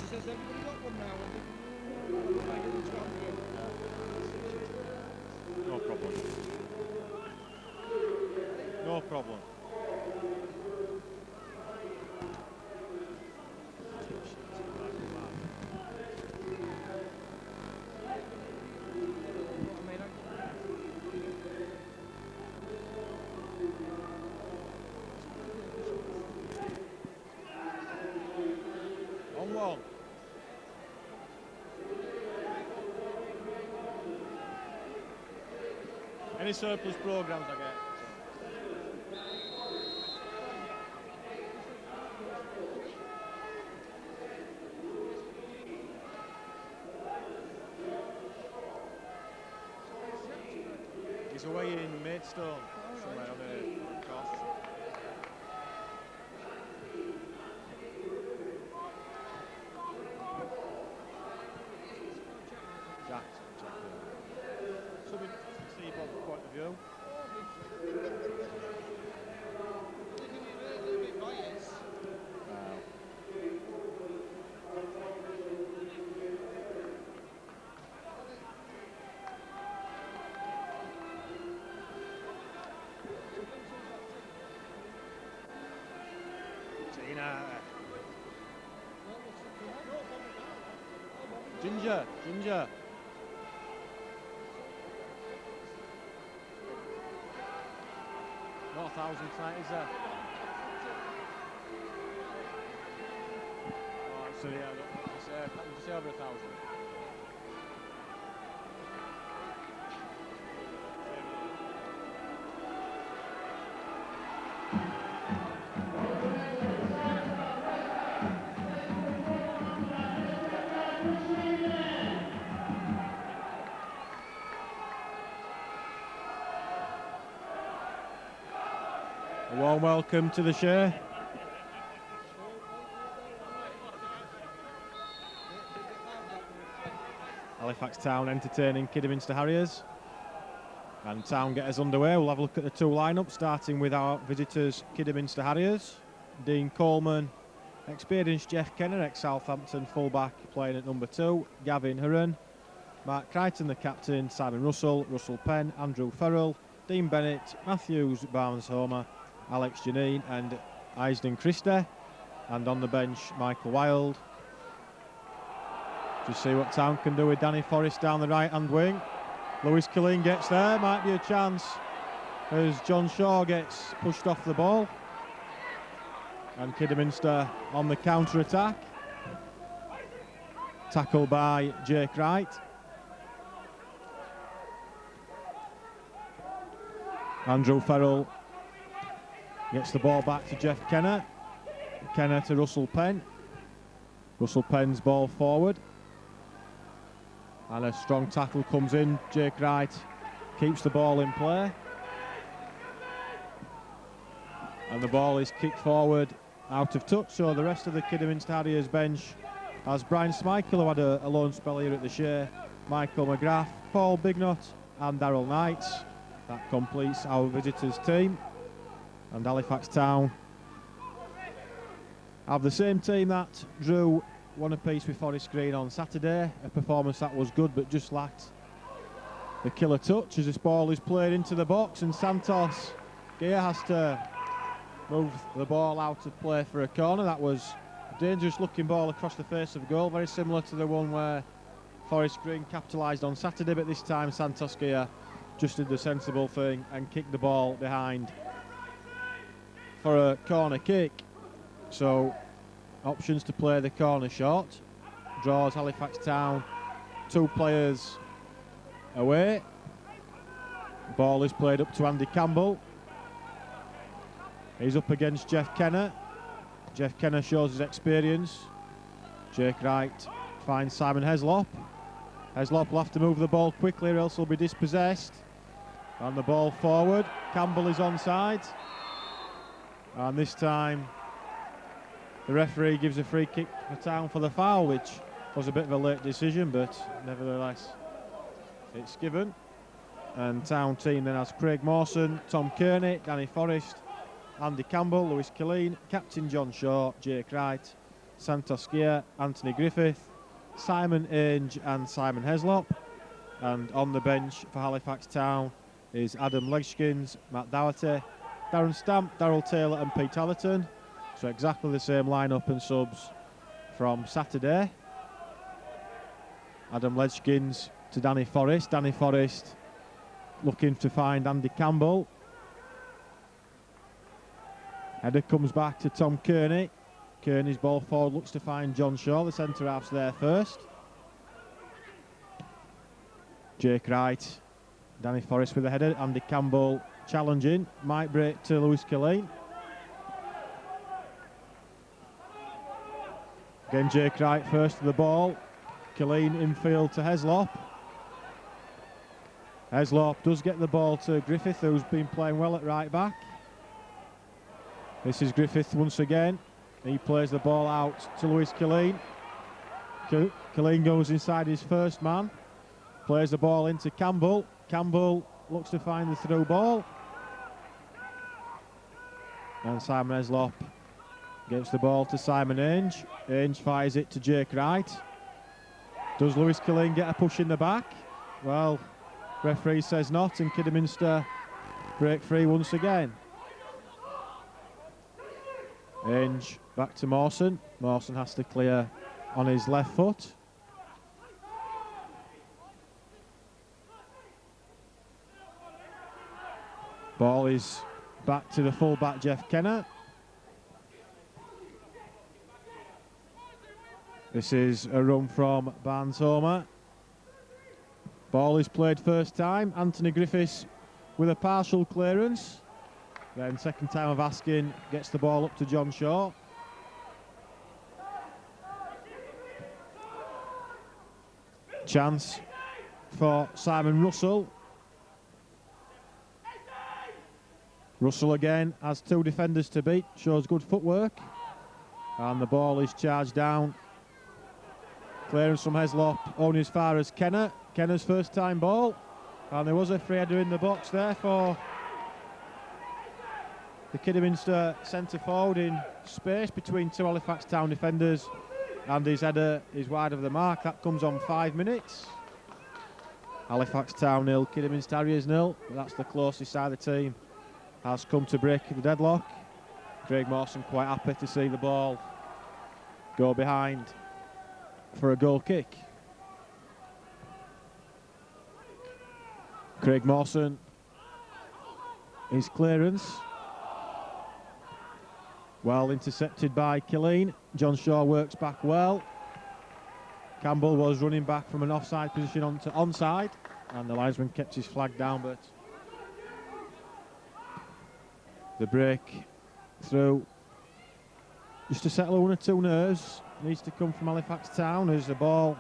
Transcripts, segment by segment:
says everybody got one now. No problem. No problem. On one. Any surplus programs I get? He's away in Maidstone, somewhere on the coast. Something to see from the point of view. Ginger. Not 1,000 tonight, is there? Oh, so yeah, it's over 1,000. A warm welcome to the share. Halifax Town entertaining Kidderminster Harriers. And Town get us underway. We'll have a look at the two lineups, starting with our visitors, Kidderminster Harriers. Dean Coleman, experienced Jeff Kenner, ex-Southampton fullback, playing at number 2. Gavin Hurren. Mark Crichton, the captain. Simon Russell, Russell Penn, Andrew Ferrell, Dean Bennett, Matthews, Barnes-Homer, Alex Janine and Eisden Christie. And on the bench, Michael Wilde. Just see what Town can do with Danny Forrest down the right-hand wing. Lewis Killeen gets there, might be a chance as John Shaw gets pushed off the ball. And Kidderminster on the counter-attack. Tackled by Jake Wright. Andrew Ferrell gets the ball back to Jeff Kenner. Kenner to Russell Penn. Russell Penn's ball forward. And a strong tackle comes in. Jake Wright keeps the ball in play. And the ball is kicked forward out of touch. So the rest of the Kidderminster Harriers bench has Brian Smykel, who had a loan spell here at the Share, Michael McGrath, Paul Bignott and Darryl Knights. That completes our visitors team. And Halifax Town have the same team that drew one apiece with Forest Green on Saturday. A performance that was good but just lacked the killer touch as this ball is played into the box, and Santos Gear has to move the ball out of play for a corner. That was a dangerous looking ball across the face of goal, very similar to the one where Forest Green capitalised on Saturday, but this time Santos Gear just did the sensible thing and kicked the ball behind for a corner kick. So options to play the corner shot. Draws Halifax Town 2 players away. Ball is played up to Andy Campbell. He's up against Jeff Kenner. Jeff Kenner shows his experience. Jake Wright finds Simon Heslop. Heslop will have to move the ball quickly or else he'll be dispossessed. And the ball forward. Campbell is onside. And this time the referee gives a free kick for Town for the foul, which was a bit of a late decision, but nevertheless it's given. And Town team then has Craig Mawson, Tom Kearney, Danny Forrest, Andy Campbell, Lewis Killeen, Captain John Shaw, Jake Wright, Santos Skier, Anthony Griffith, Simon Ainge and Simon Heslop. And on the bench for Halifax Town is Adam Legskins, Matt Doherty, Darren Stamp, Darryl Taylor and Pete Allerton. So exactly the same lineup and subs from Saturday. Adam Legskins to Danny Forrest. Danny Forrest looking to find Andy Campbell. Header comes back to Tom Kearney. Kearney's ball forward looks to find John Shaw. The centre half's there first. Jake Wright, Danny Forrest with the header. Andy Campbell challenging. Might break to Lewis Killeen. Again, Jake Wright first to the ball. Killeen infield to Heslop. Heslop does get the ball to Griffith, who's been playing well at right back. This is Griffith once again. He plays the ball out to Lewis Killeen. Killeen goes inside his first man. Plays the ball into Campbell. Campbell looks to find the through ball. And Simon Heslop gives the ball to Simon Ainge. Ainge fires it to Jake Wright. Does Lewis Killeen get a push in the back? Well, referee says not, and Kidderminster break free once again. Ainge back to Mawson. Mawson has to clear on his left foot. Ball is back to the full-back Jeff Kenner. This is a run from Barnes Homer. Ball is played first time. Anthony Griffiths with a partial clearance. Then second time of asking, gets the ball up to John Shaw. Chance for Simon Russell. Russell again has two defenders to beat, shows good footwork. And the ball is charged down. Clearance from Heslop, only as far as Kenner. Kenner's first time ball. And there was a free header in the box there for the Kidderminster centre forward in space between two Halifax Town defenders. And his header is wide of the mark. That comes on 5 minutes. Halifax Town 0, Kidderminster Harriers 0. That's the closest side of the team has come to break the deadlock. Craig Mawson quite happy to see the ball go behind for a goal kick. Craig Mawson, his clearance. Well intercepted by Killeen. John Shaw works back well. Campbell was running back from an offside position onto onside, and the linesman kept his flag down, but the break through just to settle one or two nerves needs to come from Halifax Town as the ball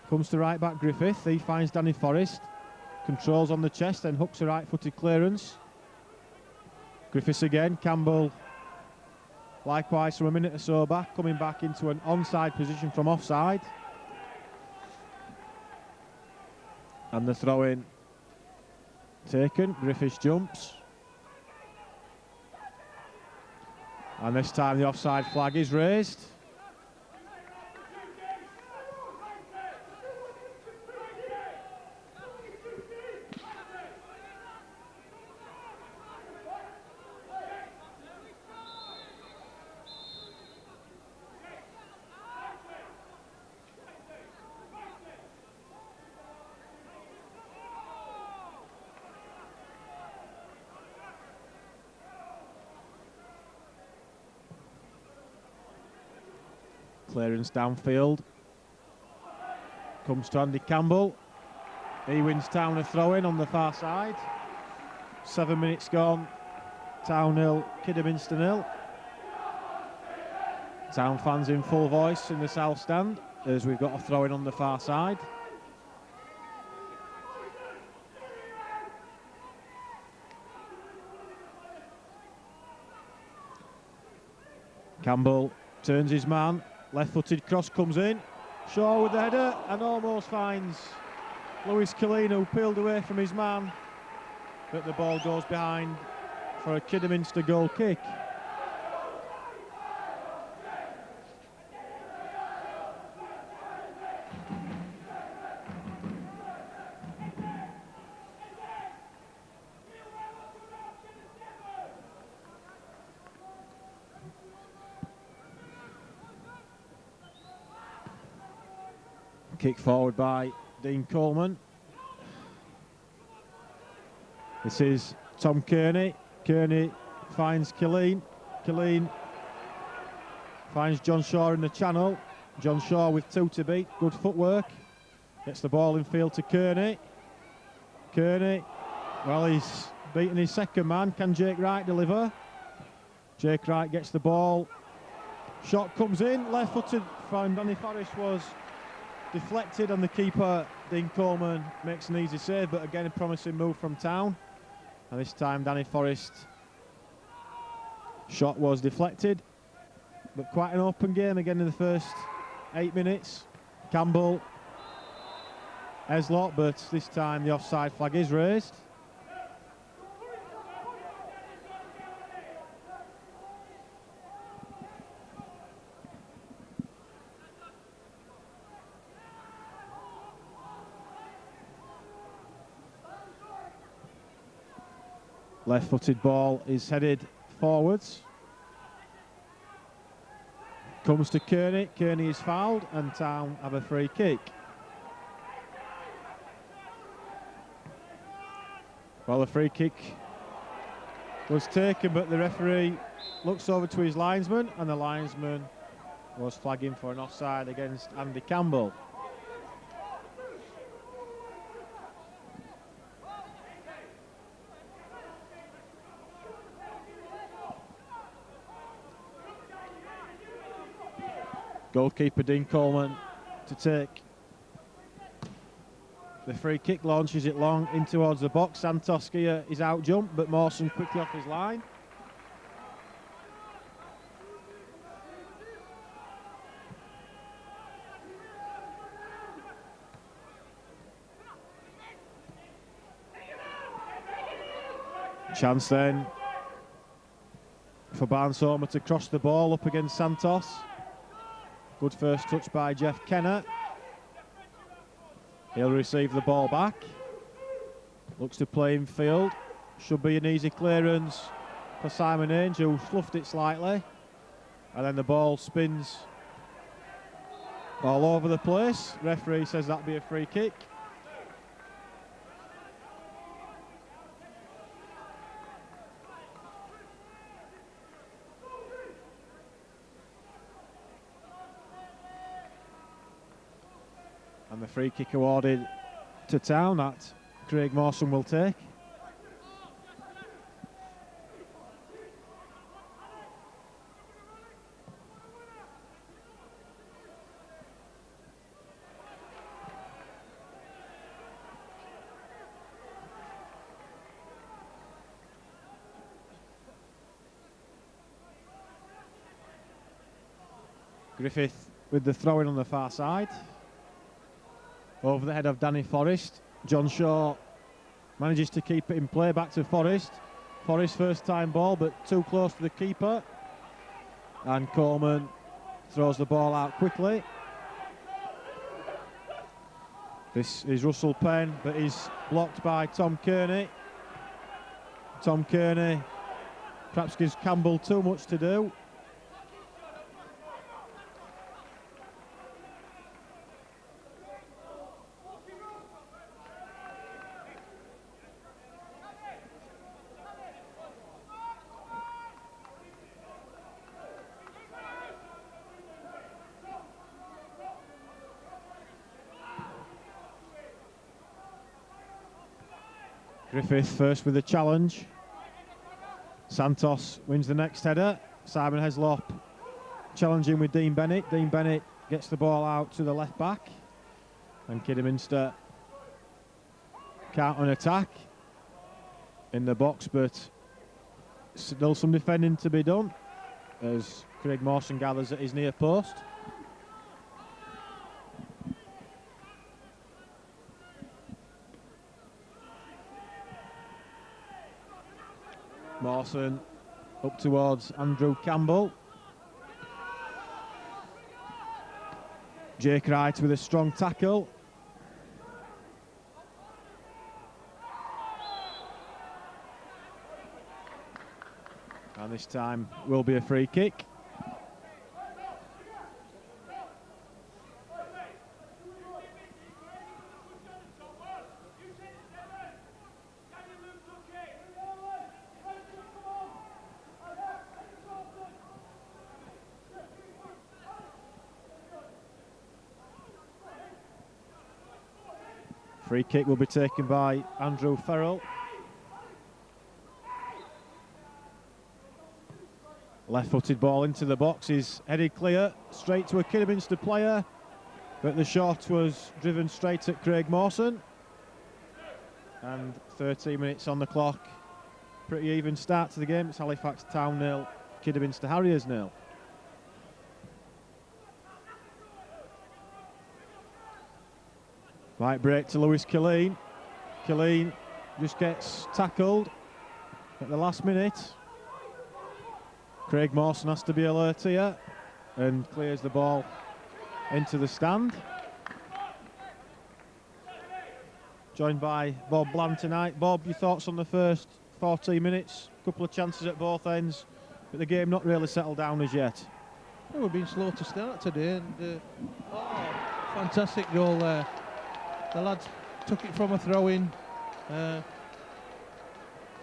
comes to right back Griffith. He finds Danny Forrest, controls on the chest, then hooks a right-footed clearance. Griffiths again. Campbell likewise from a minute or so back, coming back into an onside position from offside. And the throw-in taken. Griffiths jumps. And this time the offside flag is raised. Clearance downfield. Comes to Andy Campbell. He wins Town a throw-in on the far side. 7 minutes gone. Town 0, Kidderminster 0. Town fans in full voice in the south stand as we've got a throw-in on the far side. Campbell turns his man. Left-footed cross comes in. Shaw with the header and almost finds Lewis Killeen, who peeled away from his man. But the ball goes behind for a Kidderminster goal kick. Kick forward by Dean Coleman. This is Tom Kearney. Kearney finds Killeen. Killeen finds John Shaw in the channel. John Shaw with 2 to beat. Good footwork. Gets the ball in field to Kearney. Kearney, well, he's beaten his second man. Can Jake Wright deliver? Jake Wright gets the ball. Shot comes in. Left-footed from Danny Forrest was deflected, and the keeper, Dean Coleman, makes an easy save, but again a promising move from Town. And this time Danny Forrest shot was deflected, but quite an open game again in the first 8 minutes. Campbell, Heslop, but this time the offside flag is raised. Left-footed ball is headed forwards. Comes to Kearney. Kearney is fouled, and Town have a free kick. Well, the free kick was taken, but the referee looks over to his linesman, and the linesman was flagging for an offside against Andy Campbell. Goalkeeper Dean Coleman to take the free kick, launches it long in towards the box. Santos here is out jump, but Mawson quickly off his line. Chance then for Barnstormer to cross the ball up against Santos. Good first touch by Jeff Kenner. He'll receive the ball back. Looks to play in field. Should be an easy clearance for Simon Ainge, who fluffed it slightly. And then the ball spins all over the place. Referee says that'd be a free kick. And the free kick awarded to Town that Craig Mawson will take. Griffith with the throw-in on the far side. Over the head of Danny Forrest. John Shaw manages to keep it in play, back to Forrest. Forrest first time ball, but too close to the keeper. And Coleman throws the ball out quickly. This is Russell Penn, but he's blocked by Tom Kearney. Tom Kearney perhaps gives Campbell too much to do. Griffith first with the challenge. Santos wins the next header. Simon Heslop challenging with Dean Bennett. Dean Bennett gets the ball out to the left back. And Kidderminster counter attack in the box, but still some defending to be done as Craig Mawson gathers at his near post. Mawson up towards Andrew Campbell. Jake Wright with a strong tackle. And this time will be a free kick. Free kick will be taken by Andrew Farrell. Left-footed ball into the box is headed clear, straight to a Kidderminster player, but the shot was driven straight at Craig Mawson. And 13 minutes on the clock. Pretty even start to the game. It's Halifax Town 0, Kidderminster Harriers 0. Right break to Lewis Killeen. Killeen just gets tackled at the last minute. Craig Mawson has to be alert here and clears the ball into the stand. Joined by Bob Bland tonight. Bob, your thoughts on the first 14 minutes? A couple of chances at both ends, but the game not really settled down as yet. Well, we've been slow to start today, and fantastic goal there. The lads took it from a throw-in,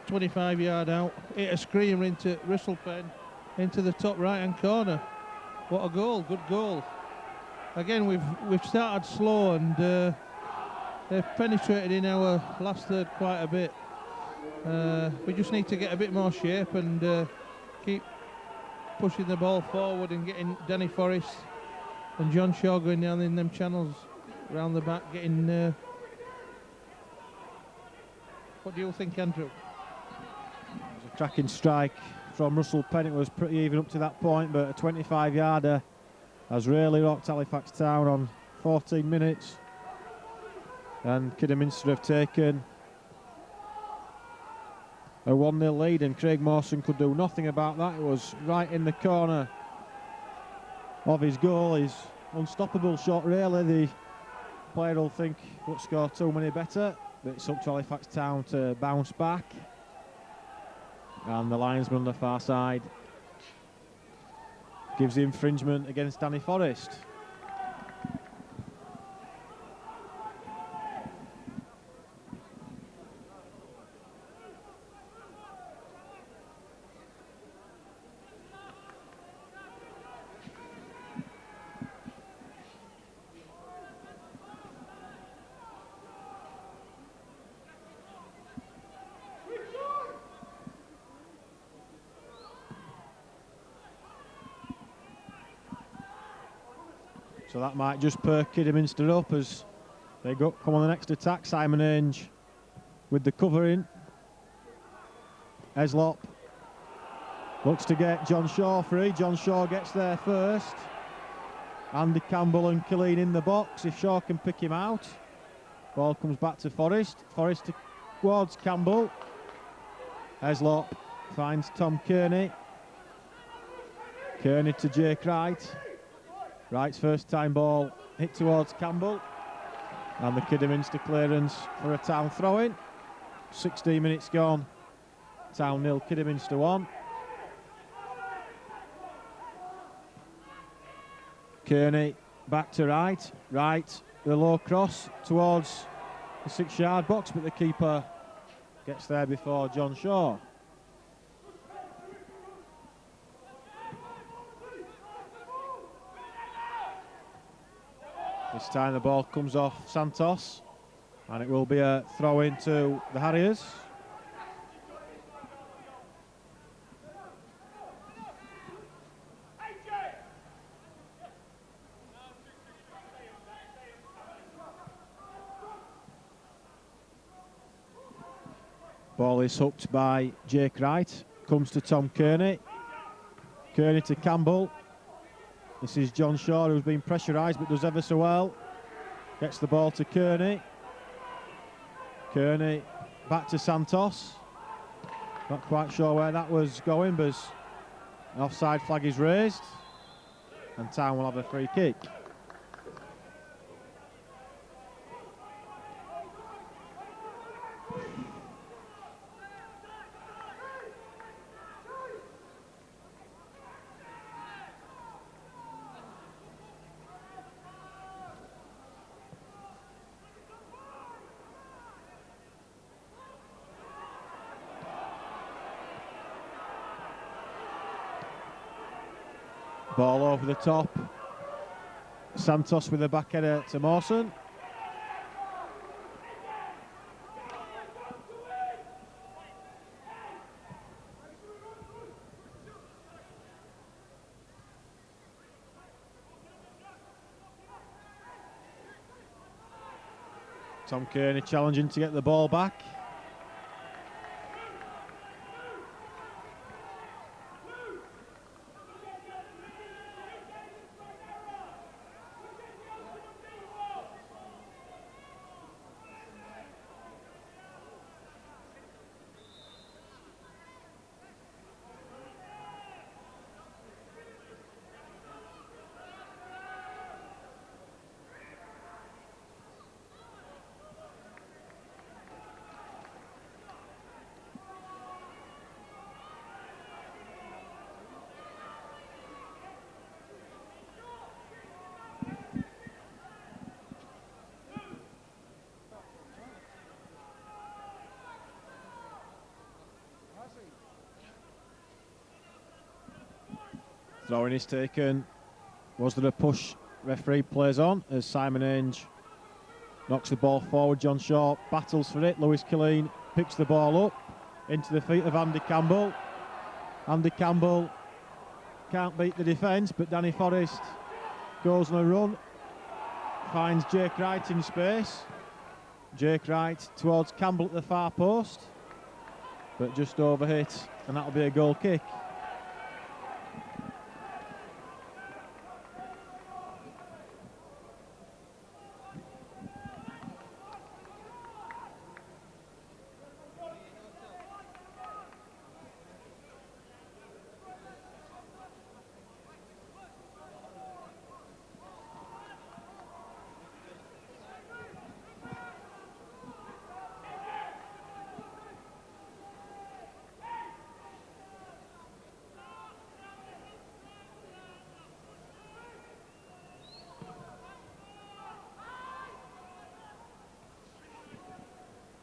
25-yard out, hit a screamer into Russ Penn, into the top right-hand corner. What a goal! Good goal. Again, we've started slow, and they've penetrated in our last third quite a bit. We just need to get a bit more shape and keep pushing the ball forward and getting Danny Forrest and John Shaw going down in them channels around the back, getting... What do you think, Andrew? It was a cracking strike from Russell Penn. It was pretty even up to that point, but a 25-yarder has really rocked Halifax Town on 14 minutes. And Kidderminster have taken a 1-0 lead, and Craig Mawson could do nothing about that. It was right in the corner of his goal. His unstoppable shot, really. The player will think would score too many better, but it's up to Halifax Town to bounce back. And the linesman on the far side gives the infringement against Danny Forrest. So that might just perk Kidderminster up as they come on the next attack. Simon Ainge with the covering. Eslop looks to get John Shaw free. John Shaw gets there first. Andy Campbell and Killeen in the box. If Shaw can pick him out. Ball comes back to Forrest. Forrest towards Campbell. Eslop finds Tom Kearney. Kearney to Jake Wright. Wright's first time ball hit towards Campbell, and the Kidderminster clearance for a Town throw-in. 16 minutes gone. Town 0, Kidderminster 1. Kearney back to Wright. Wright, the low cross towards the 6-yard box, but the keeper gets there before John Shaw. This time the ball comes off Santos, and it will be a throw-in to the Harriers. Ball is hooked by Jake Wright, comes to Tom Kearney. Kearney to Campbell. This is John Shaw, who's been pressurised but does ever so well. Gets the ball to Kearney. Kearney back to Santos. Not quite sure where that was going, but an offside flag is raised. And Town will have a free kick. Ball over the top. Santos with a back header to Mawson. Tom Kearney challenging to get the ball back. Throwing is taken. Was there a push? Referee plays on as Simon Ainge knocks the ball forward. John Shaw battles for it. Lewis Killeen picks the ball up into the feet of Andy Campbell. Andy Campbell can't beat the defence, but Danny Forrest goes on a run. Finds Jake Wright in space. Jake Wright towards Campbell at the far post, but just overhit, and that'll be a goal kick.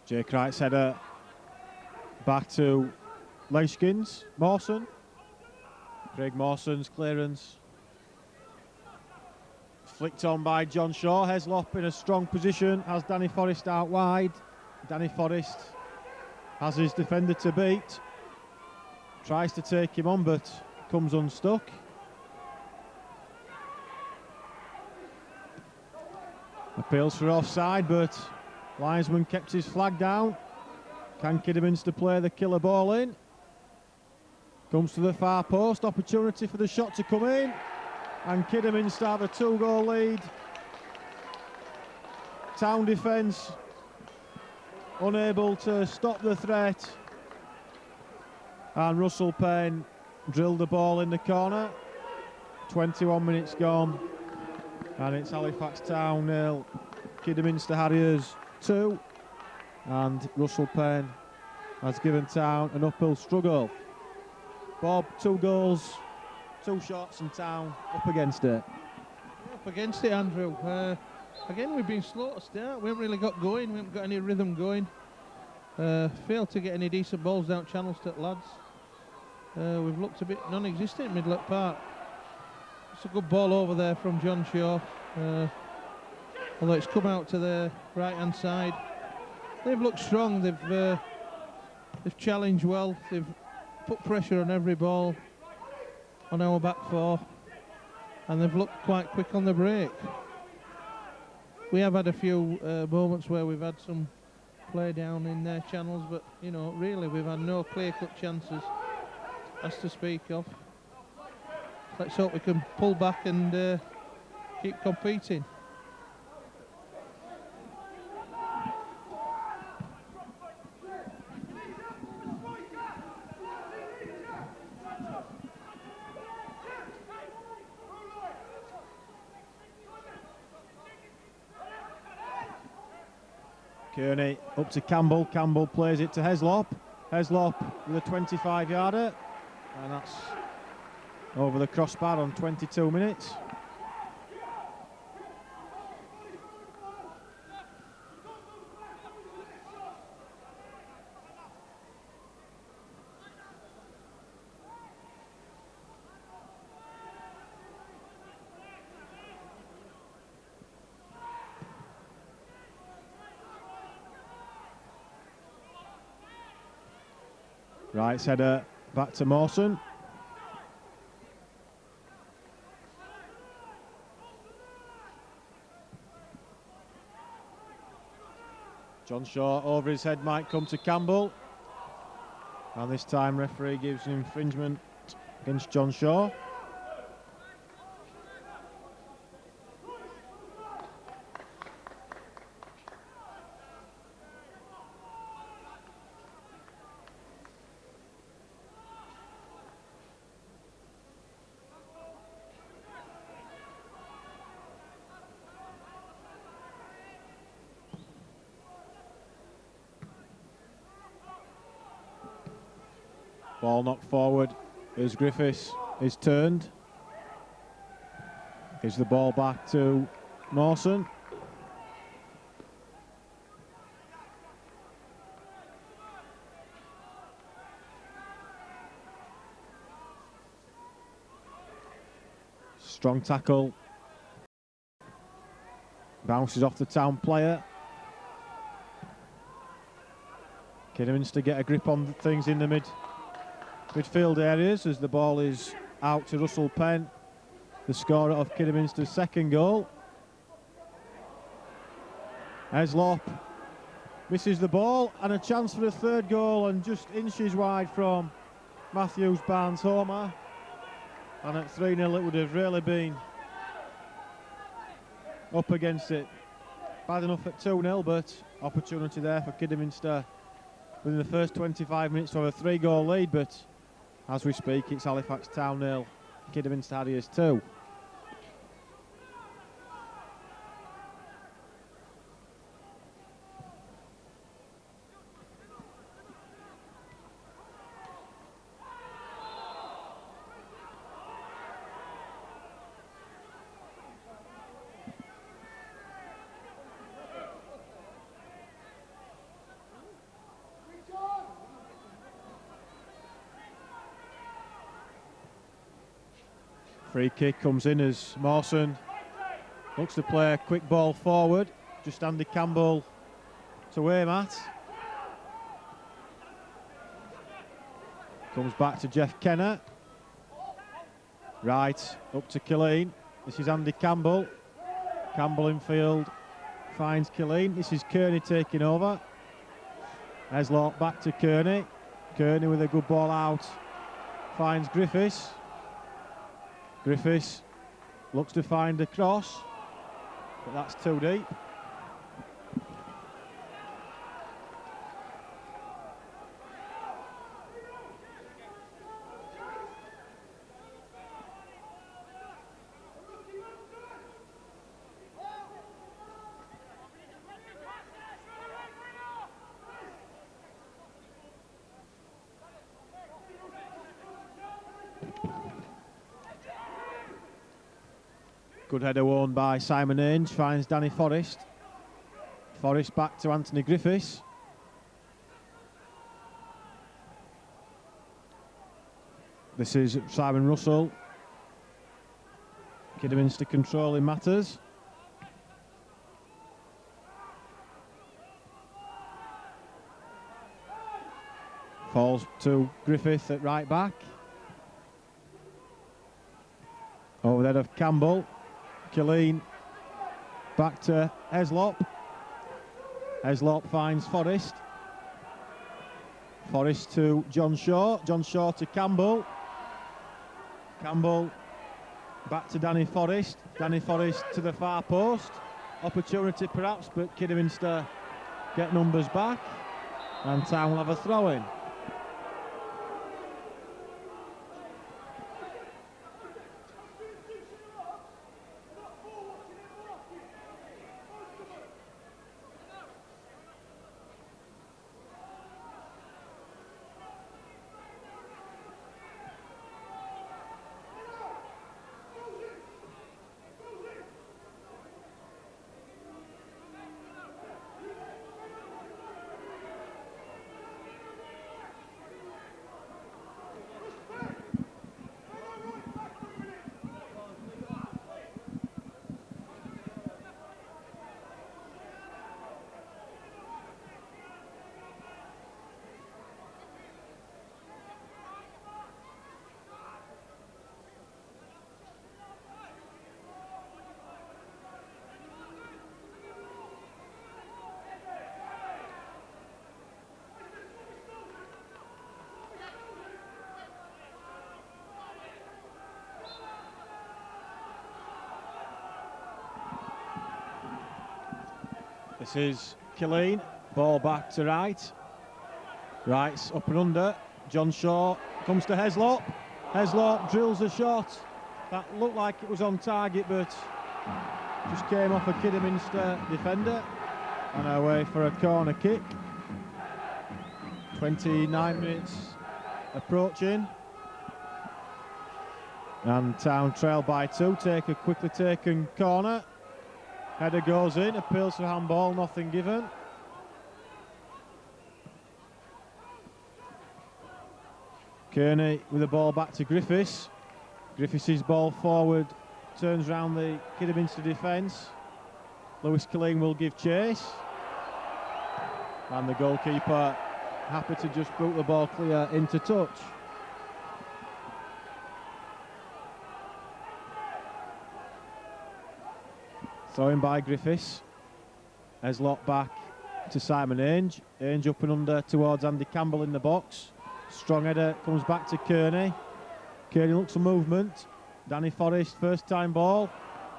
Jake Wright's header back to Leishkins. Mawson. Craig Mawson's clearance. Flicked on by John Shaw. Heslop in a strong position. Has Danny Forrest out wide. Danny Forrest has his defender to beat. Tries to take him on, but comes unstuck. Appeals for offside, but linesman kept his flag down. Can Kidderminster play the killer ball in? Comes to the far post. Opportunity for the shot to come in. And Kidderminster have a 2-goal lead. Town defence unable to stop the threat. And Russell Penn drilled the ball in the corner. 21 minutes gone. And it's Halifax Town 0. Kidderminster Harriers 2, and Russell Penn has given Town an uphill struggle. Bob, 2 goals, 2 shots, and Town up against it. Up against it, Andrew. Again, we've been slow to start. We haven't really got going. We haven't got any rhythm going. Failed to get any decent balls down channels to the lads. We've looked a bit non-existent in Midlet Park. It's a good ball over there from John Shaw. Although it's come out to the right-hand side. They've looked strong. They've challenged well. They've put pressure on every ball on our back four, and they've looked quite quick on the break. We have had a few moments where we've had some play down in their channels, but you know, really we've had no clear-cut chances as to speak of. Let's hope we can pull back and keep competing. Kearney up to Campbell. Campbell plays it to Heslop. Heslop with a 25-yarder, and that's over the crossbar on 22 minutes. Wright's header back to Mawson. John Shaw over his head might come to Campbell. And this time referee gives an infringement against John Shaw. Ball knocked forward as Griffiths is turned. Gives the ball back to Mawson. Strong tackle. Bounces off the Town player. Kidderminster get a grip on things in the midfield areas as the ball is out to Russell Penn, the scorer of Kidderminster's second goal. Heslop misses the ball and a chance for a third goal, and just inches wide from Matthews Barnes' homer. And at 3-0 it would have really been up against it. Bad enough at 2-0, but opportunity there for Kidderminster within the first 25 minutes to have a 3-goal lead, but as we speak, it's Halifax Town 0, Kidderminster Harriers 2. Free kick comes in as Mawson looks to play a quick ball forward. Just Andy Campbell to aim at. Comes back to Jeff Kenner. Right, up to Killeen. This is Andy Campbell. Campbell in field, finds Killeen. This is Kearney taking over. Heslop back to Kearney. Kearney with a good ball out, finds Griffiths. Griffiths looks to find a cross, but that's too deep. Good header won by Simon Ainge, finds Danny Forrest. Forrest back to Anthony Griffiths. This is Simon Russell. Kidderminster controlling matters. Falls to Griffith at right back. Over there of Campbell. Killeen back to Heslop. Heslop finds Forrest. Forrest to John Shaw. John Shaw to Campbell. Campbell back to Danny Forrest. Danny Forrest to the far post. Opportunity perhaps, but Kidderminster get numbers back. And Town will have a throw-in. This is Killeen, ball back to right. Right's up and under. John Shaw comes to Heslop. Heslop drills a shot. That looked like it was on target, but just came off a Kidderminster defender. And away for a corner kick. 29 minutes approaching. And Town trail by 2. Take a quickly taken corner. Header goes in, appeals for handball, nothing given. Kearney with the ball back to Griffiths. Griffiths' ball forward, turns round the Kidderminster defence. Lewis Killeen will give chase. And the goalkeeper happy to just boot the ball clear into touch. Thrown by Griffiths. Heslop back to Simon Ainge. Ainge up and under towards Andy Campbell in the box. Strong header comes back to Kearney. Kearney looks for movement. Danny Forrest, first time ball.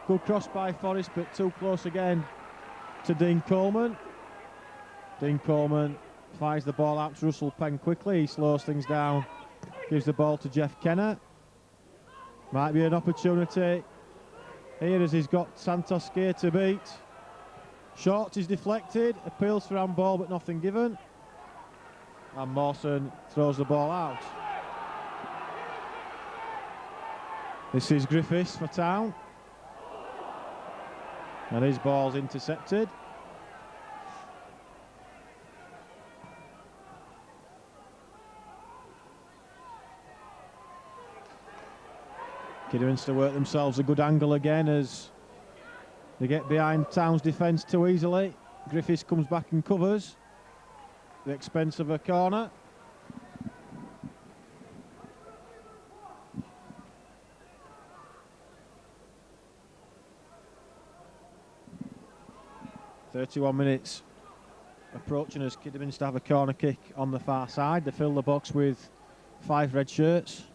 Good cross by Forrest, but too close again to Dean Coleman. Dean Coleman fires the ball out to Russell Penn quickly. He slows things down. Gives the ball to Jeff Kenner. Might be an opportunity here as he's got Santos scared to beat. Short is deflected, appeals for handball but nothing given. And Mawson throws the ball out. This is Griffiths for Town. And his ball's intercepted. Kidderminster work themselves a good angle again as they get behind Town's defence too easily. Griffiths comes back and covers at the expense of a corner. "31 minutes approaching as Kidderminster have a corner kick on the far side. They fill the box with 5 red shirts.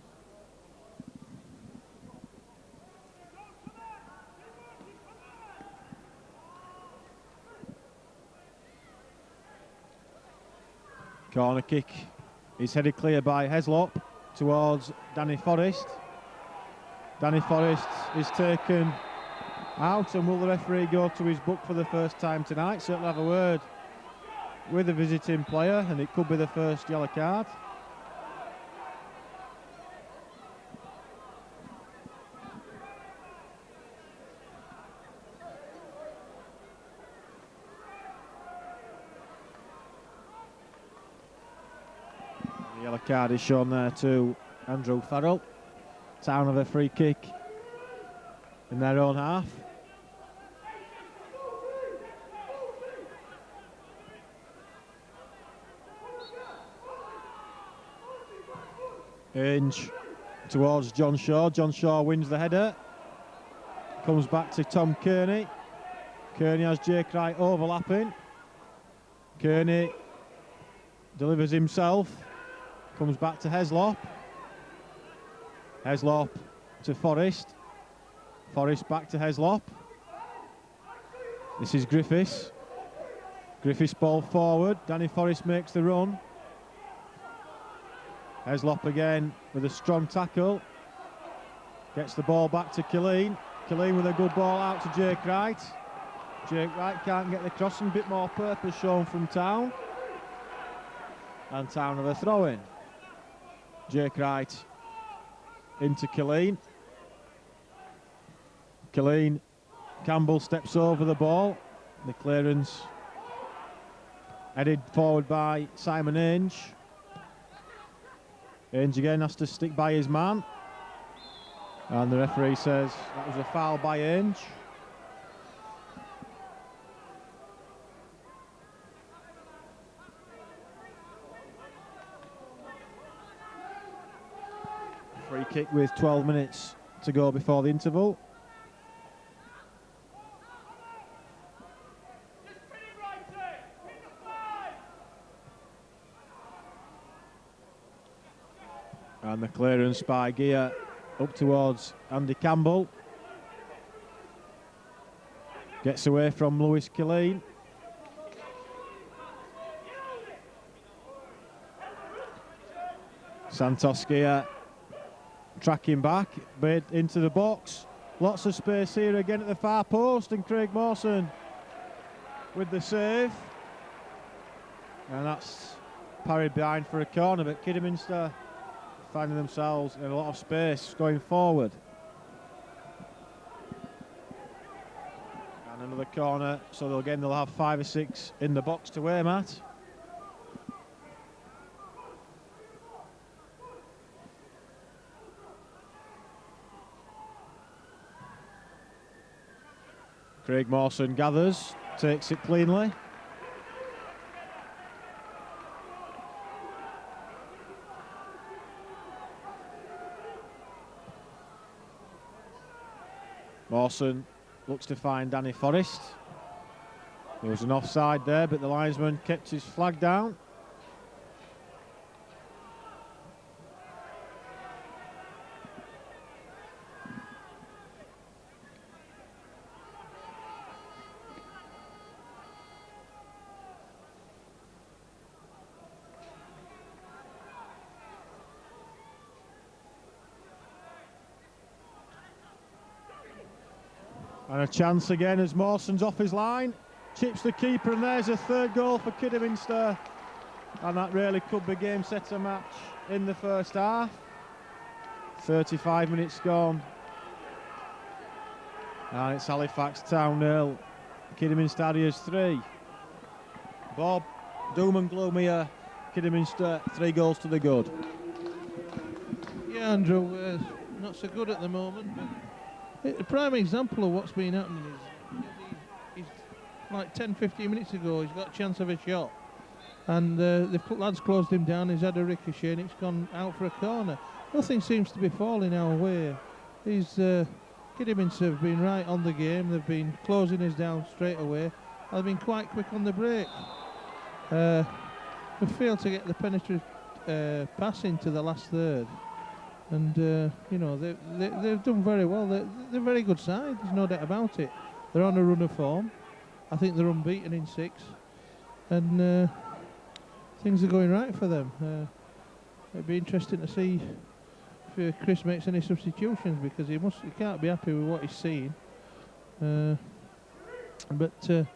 Corner kick is headed clear by Heslop towards Danny Forrest. Danny Forrest is taken out, and will the referee go to his book for the first time tonight? Certainly have a word with the visiting player, and it could be the first yellow card. The yellow card is shown there to Andrew Farrell. Town have a free kick in their own half. Ainge towards John Shaw. John Shaw wins the header. Comes back to Tom Kearney. Kearney has Jake Wright overlapping. Kearney delivers himself. Comes back to Heslop. Heslop to Forrest. Forrest back to Heslop. This is Griffiths. Griffiths ball forward. Danny Forrest makes the run. Heslop again with a strong tackle. Gets the ball back to Killeen. Killeen with a good ball out to Jake Wright. Jake Wright can't get the crossing. Bit more purpose shown from Town. And Town have a throw in. Jake Wright into Killeen. Killeen, Campbell steps over the ball. The clearance headed forward by Simon Ainge. Ainge again has to stick by his man. And the referee says that was a foul by Ainge. Free kick with 12 minutes to go before the interval. And the clearance by Gear up towards Andy Campbell. Gets away from Lewis Killeen. Santos here tracking back, but into the box. Lots of space here again at the far post, and Craig Mawson with the save. And that's parried behind for a corner, but Kidderminster finding themselves in a lot of space going forward. And another corner, so they'll have 5 or 6 in the box to aim at. Craig Mawson gathers, takes it cleanly. Mawson looks to find Danny Forrest. There was an offside there, but the linesman kept his flag down. And a chance again as Mawson's off his line, chips the keeper, and there's a third goal for Kidderminster. And that really could be game setter match in the first half. 35 minutes gone. And it's Halifax Town 0, Kidderminster Harriers 3. Bob, doom and gloom here. Kidderminster 3 goals to the good. Yeah, Andrew, not so good at the moment, but a prime example of what's been happening is he's like 10-15 minutes ago he's got a chance of a shot, and the lads closed him down. He's had a ricochet and it's gone out for a corner. Nothing seems to be falling our way. These Kidderminster have been right on the game. They've been closing us down straight away. They've been quite quick on the break. We failed to get the penetrative pass into the last third. And you know, they've done very well. They're a very good side. There's no doubt about it. They're on a run of form. I think they're unbeaten in 6, and things are going right for them. It'd be interesting to see if Chris makes any substitutions, because he can't be happy with what he's seeing. But I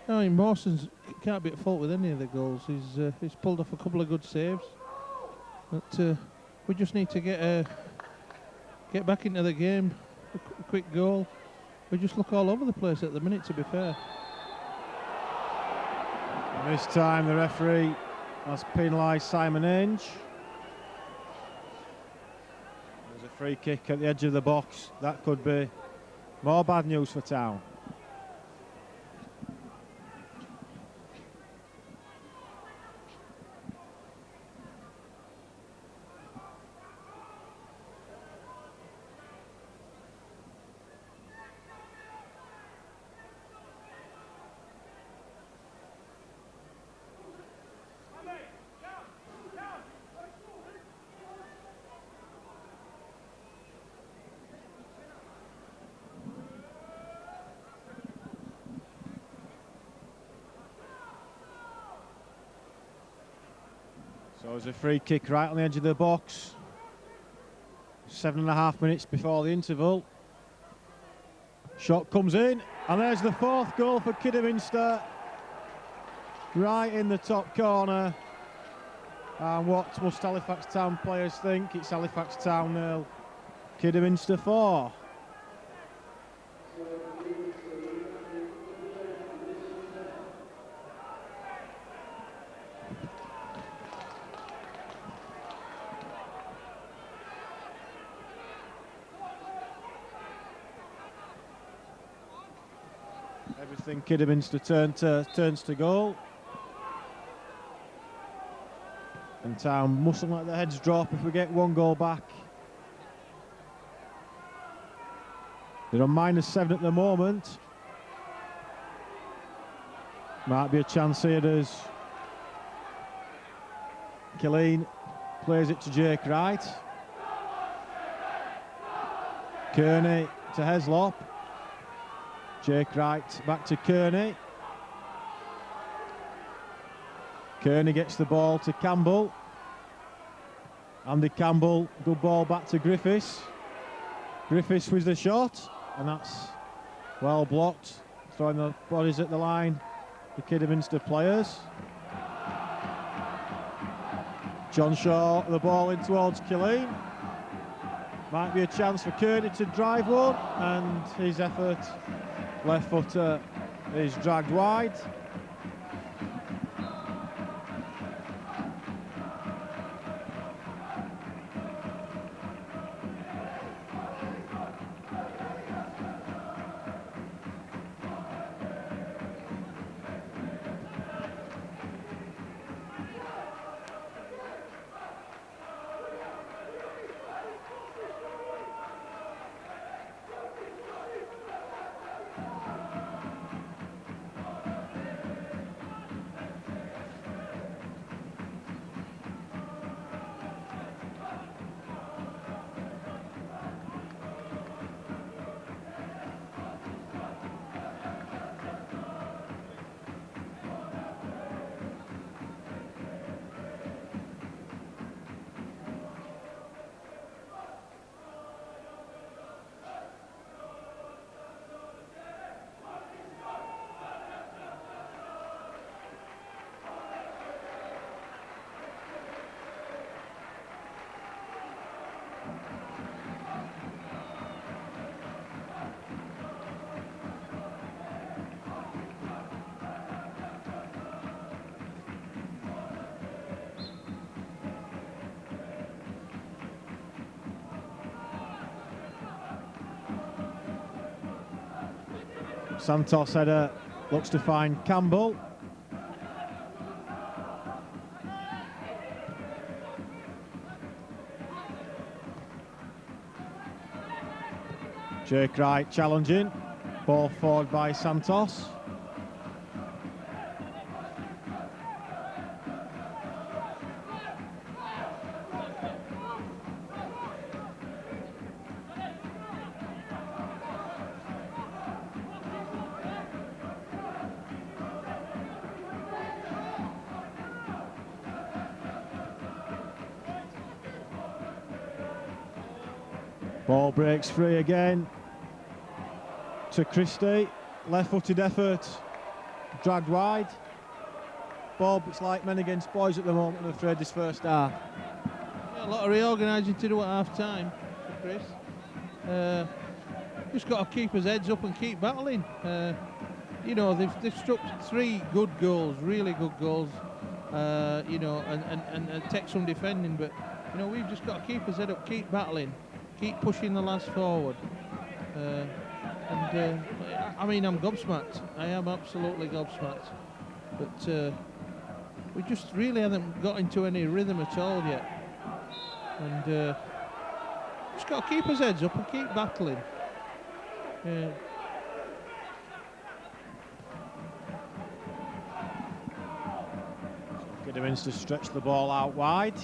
mean, Mawson's can't be at fault with any of the goals. He's pulled off a couple of good saves. But we just need to get back into the game. A quick goal. We just look all over the place at the minute, to be fair. And this time the referee has penalised Simon Ainge. There's a free kick at the edge of the box. That could be more bad news for Town. So there's a free kick right on the edge of the box. 7.5 minutes before the interval. Shot comes in, and there's the 4th goal for Kidderminster. Right in the top corner. And what must Halifax Town players think? It's Halifax Town 0, Kidderminster 4. Everything Kidderminster turns to goal. And Town mustn't let their heads drop if we get 1 goal back. They're on -7 at the moment. Might be a chance here as Killeen plays it to Jake Wright. Kearney to Heslop. Jake Wright back to Kearney. Kearney gets the ball to Campbell. Andy Campbell, good ball back to Griffiths. Griffiths with the shot, and that's well blocked. Throwing the bodies at the line, the Kidderminster players. John Shaw, the ball in towards Killeen. Might be a chance for Kearney to drive one, and his effort, left footer, is dragged wide. Santos header looks to find Campbell. Jake Wright challenging. Ball forward by Santos. Ball breaks free again to Christie. Left-footed effort, dragged wide. Bob, it's like men against boys at the moment, I'm afraid, this first half. Yeah, a lot of reorganising to do at half-time for Chris. Just got to keep his heads up and keep battling. You know, they've struck 3 good goals, really good goals, you know, and take some defending, but, you know, we've just got to keep his head up, keep battling. Keep pushing the lads forward. I mean, I'm gobsmacked. I am absolutely gobsmacked. But we just really haven't got into any rhythm at all yet. And just got to keep his heads up and keep battling. Kidderminster to stretch the ball out wide.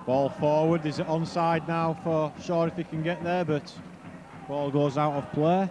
Ball forward, is it onside now for Shaw if he can get there, but ball goes out of play.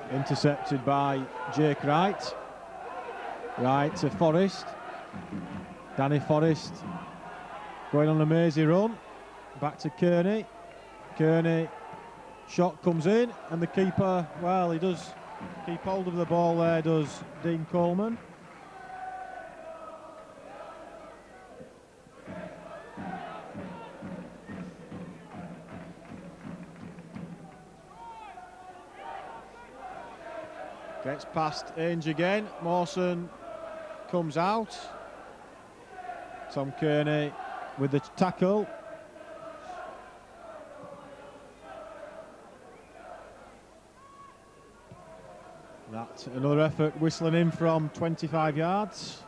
Intercepted by Jake Wright. Right to Forrest. Danny Forrest going on a mazy run. Back to Kearney. Kearney, shot comes in, and the keeper, well, he does keep hold of the ball there, does Dean Coleman. Gets past Ainge again. Mawson comes out. Tom Kearney with the tackle. That's another effort whistling in from 25 yards.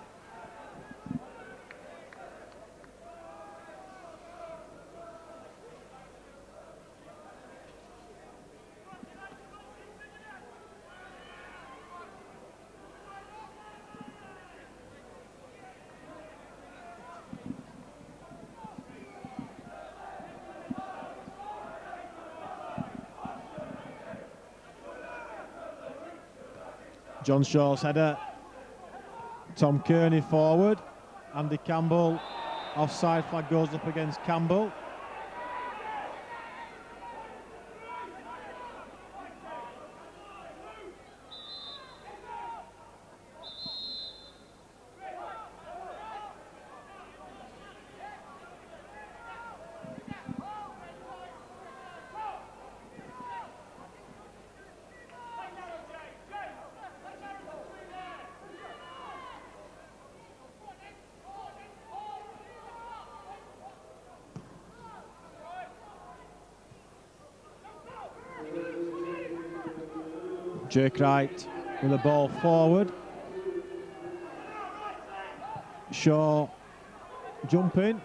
John Shaw's header. Tom Kearney forward. Andy Campbell. Offside flag goes up against Campbell. Jake Wright with the ball forward. Shaw jumping.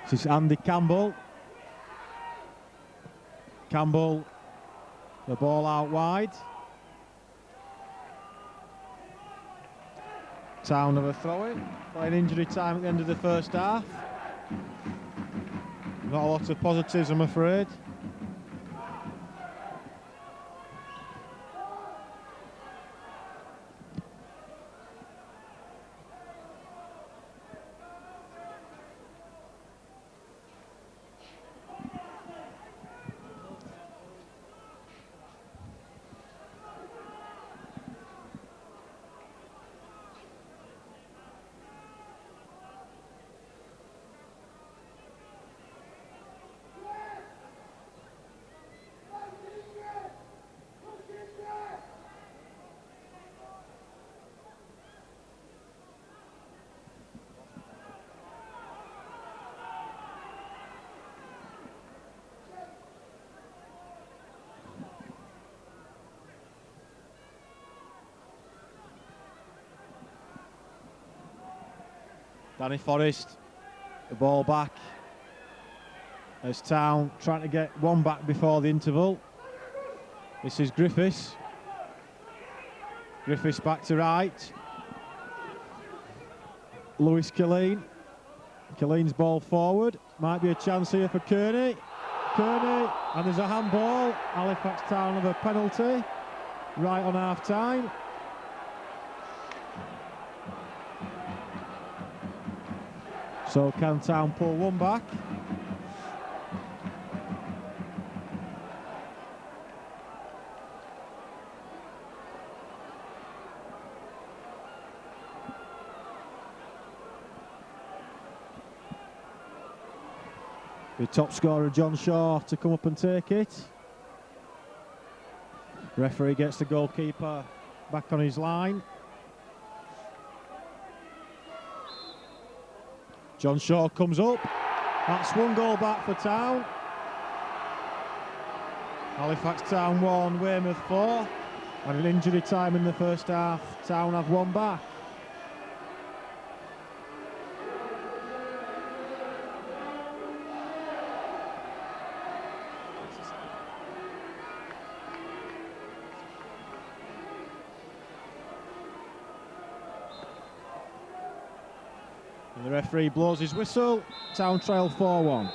This is Andy Campbell. Campbell, the ball out wide. Town of a throw-in, playing injury time at the end of the first half. Not a lot of positives, I'm afraid. Danny Forrest, the ball back as Town trying to get one back before the interval. This is Griffiths. Griffiths back to right. Lewis Killeen. Killeen's ball forward. Might be a chance here for Kearney. Kearney, and there's a handball. Halifax Town have a penalty right on half time. So can Town pull one back? The top scorer John Shaw to come up and take it. Referee gets the goalkeeper back on his line. John Shaw comes up. That's one goal back for Town. Halifax Town 1, Weymouth 4. And an injury time in the first half. Town have one back. And the referee blows his whistle. Town trail 4-1.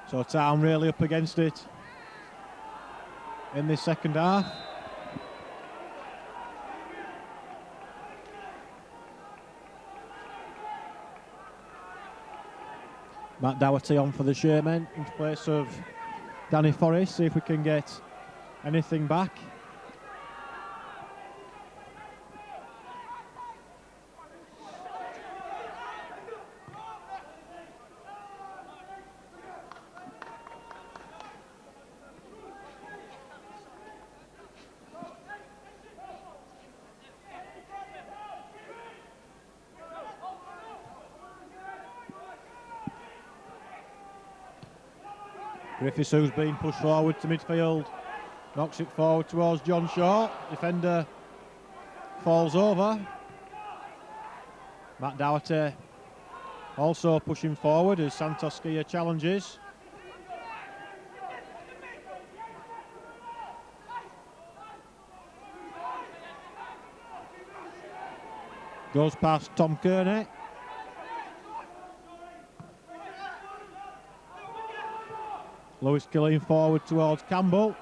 So Town really up against it in this second half. Matt Doherty on for the Shermen in place of Danny Forrest. See if we can get anything back. Griffiths, who's been pushed forward to midfield, knocks it forward towards John Shaw. Defender falls over. Matt Doherty also pushing forward as Santos Skia challenges. Goes past Tom Kearney. Lewis Killeen forward towards Campbell.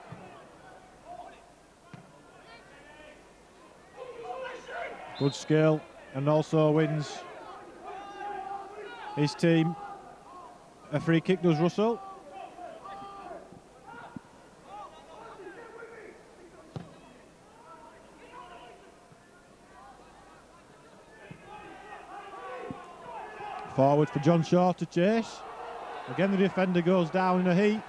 Good skill, and also wins his team a free kick, does Russell. Forward for John Shaw to chase. Again, the defender goes down in a heap.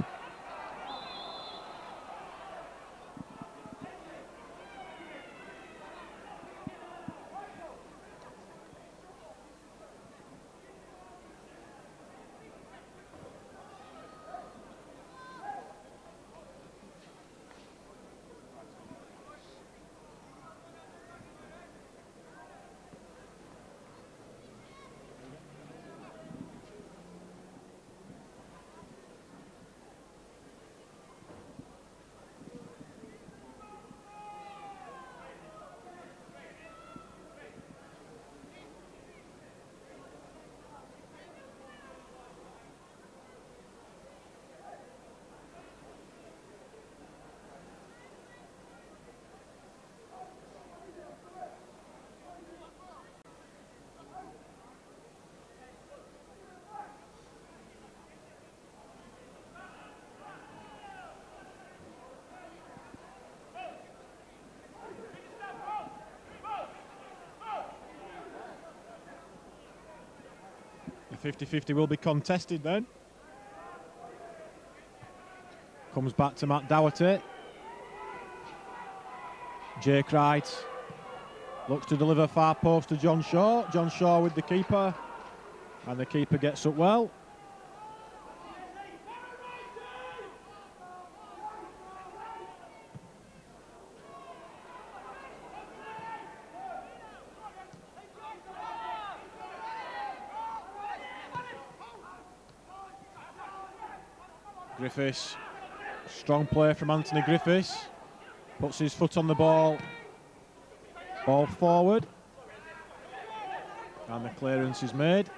The 50-50 will be contested then. Comes back to Matt Doherty. Jake Wright looks to deliver far post to John Shaw. John Shaw with the keeper, and the keeper gets up well. Griffiths, strong play from Anthony Griffiths, puts his foot on the ball forward, and the clearance is made.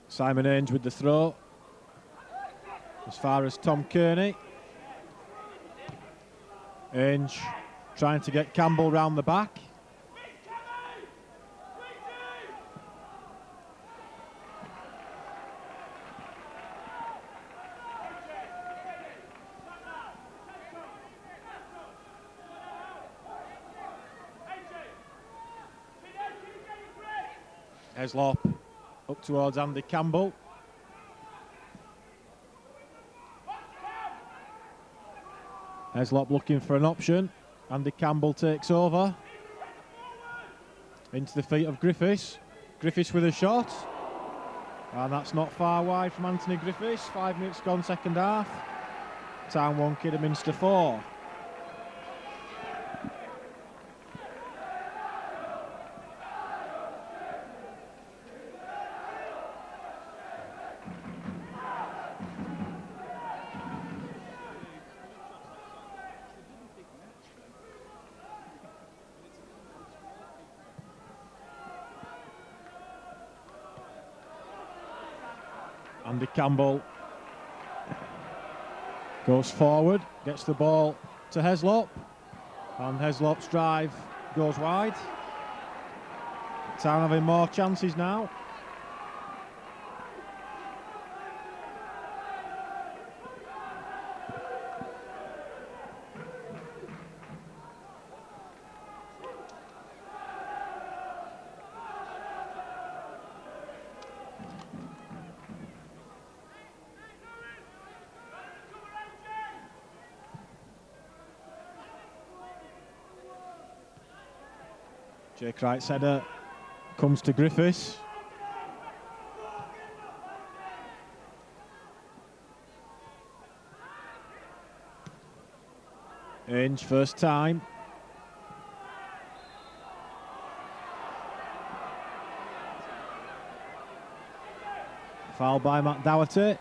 Simon Ainge with the throw, as far as Tom Kearney. Ainge trying to get Campbell round the back. Heslop up towards Andy Campbell. Heslop looking for an option. Andy Campbell takes over. Into the feet of Griffiths. Griffiths with a shot. And that's not far wide from Anthony Griffiths. 5 minutes gone, second half. Town 1, Kidderminster 4. Andy Campbell goes forward, gets the ball to Heslop, and Heslop's drive goes wide. Town having more chances now. Jake Wright's header comes to Griffiths. Inge, first time. Foul by Matt Doherty.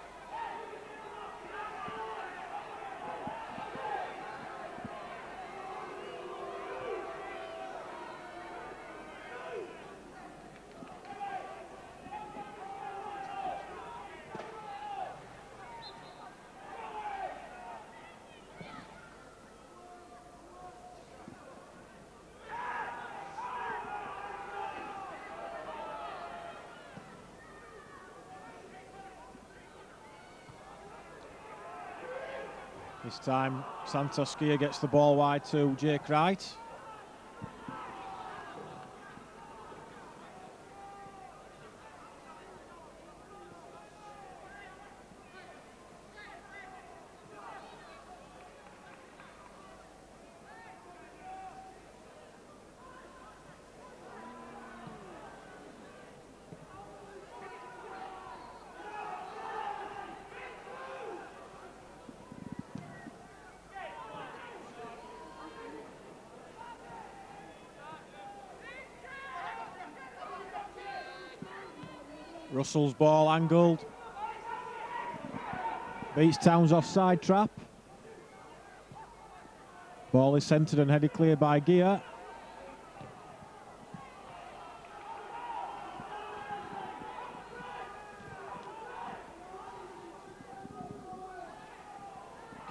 This time Santos Skier gets the ball wide to Jake Wright. Russell's ball angled. Beats Town's offside trap. Ball is centred and headed clear by Gia.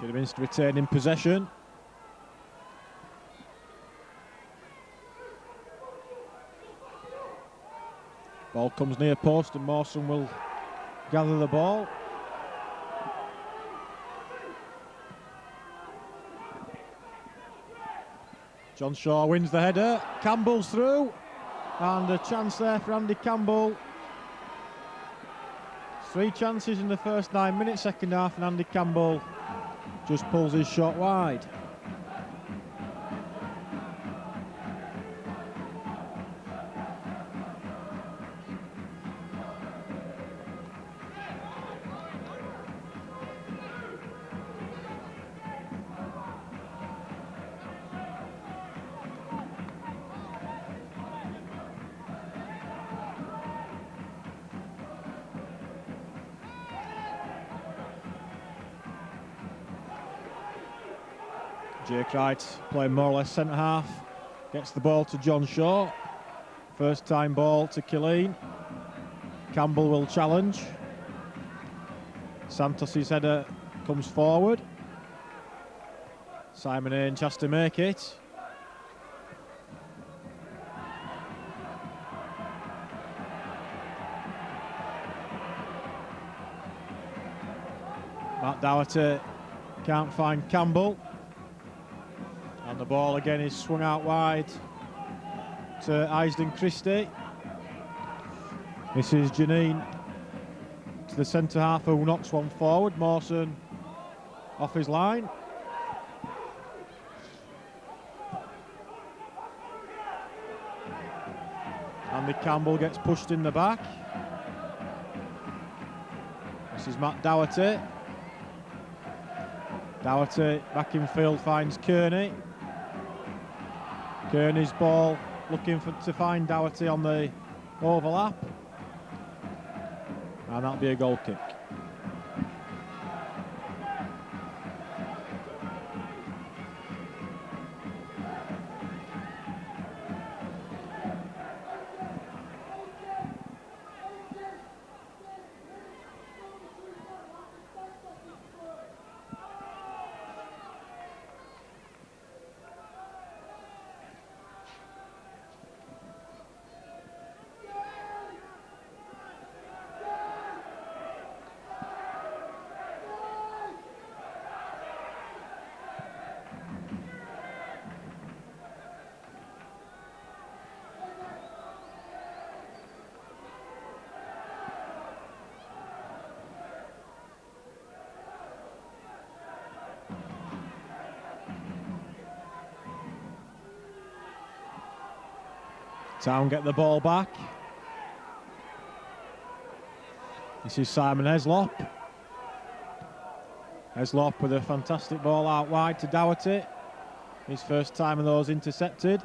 Kidderminster retaining possession. Ball comes near post and Mawson will gather the ball. John Shaw wins the header. Campbell's through. And a chance there for Andy Campbell. 3 chances in the first 9 minutes, second half, and Andy Campbell just pulls his shot wide. Jake Wright playing more or less centre half, gets the ball to John Shaw. First time ball to Killeen. Campbell will challenge. Santos' header comes forward. Simon Ainge has to make it. Matt Doherty can't find Campbell. And the ball again is swung out wide to Eisden Christie. This is Janine to the centre half who knocks one forward. Mawson off his line. Andy Campbell gets pushed in the back. This is Matt Doherty. Doherty back in field finds Kearney. Kearney's ball looking to find Doherty on the overlap. And that'll be a goal kick. Town get the ball back. This is Simon Heslop. Heslop with a fantastic ball out wide to Doherty. His first time of those intercepted.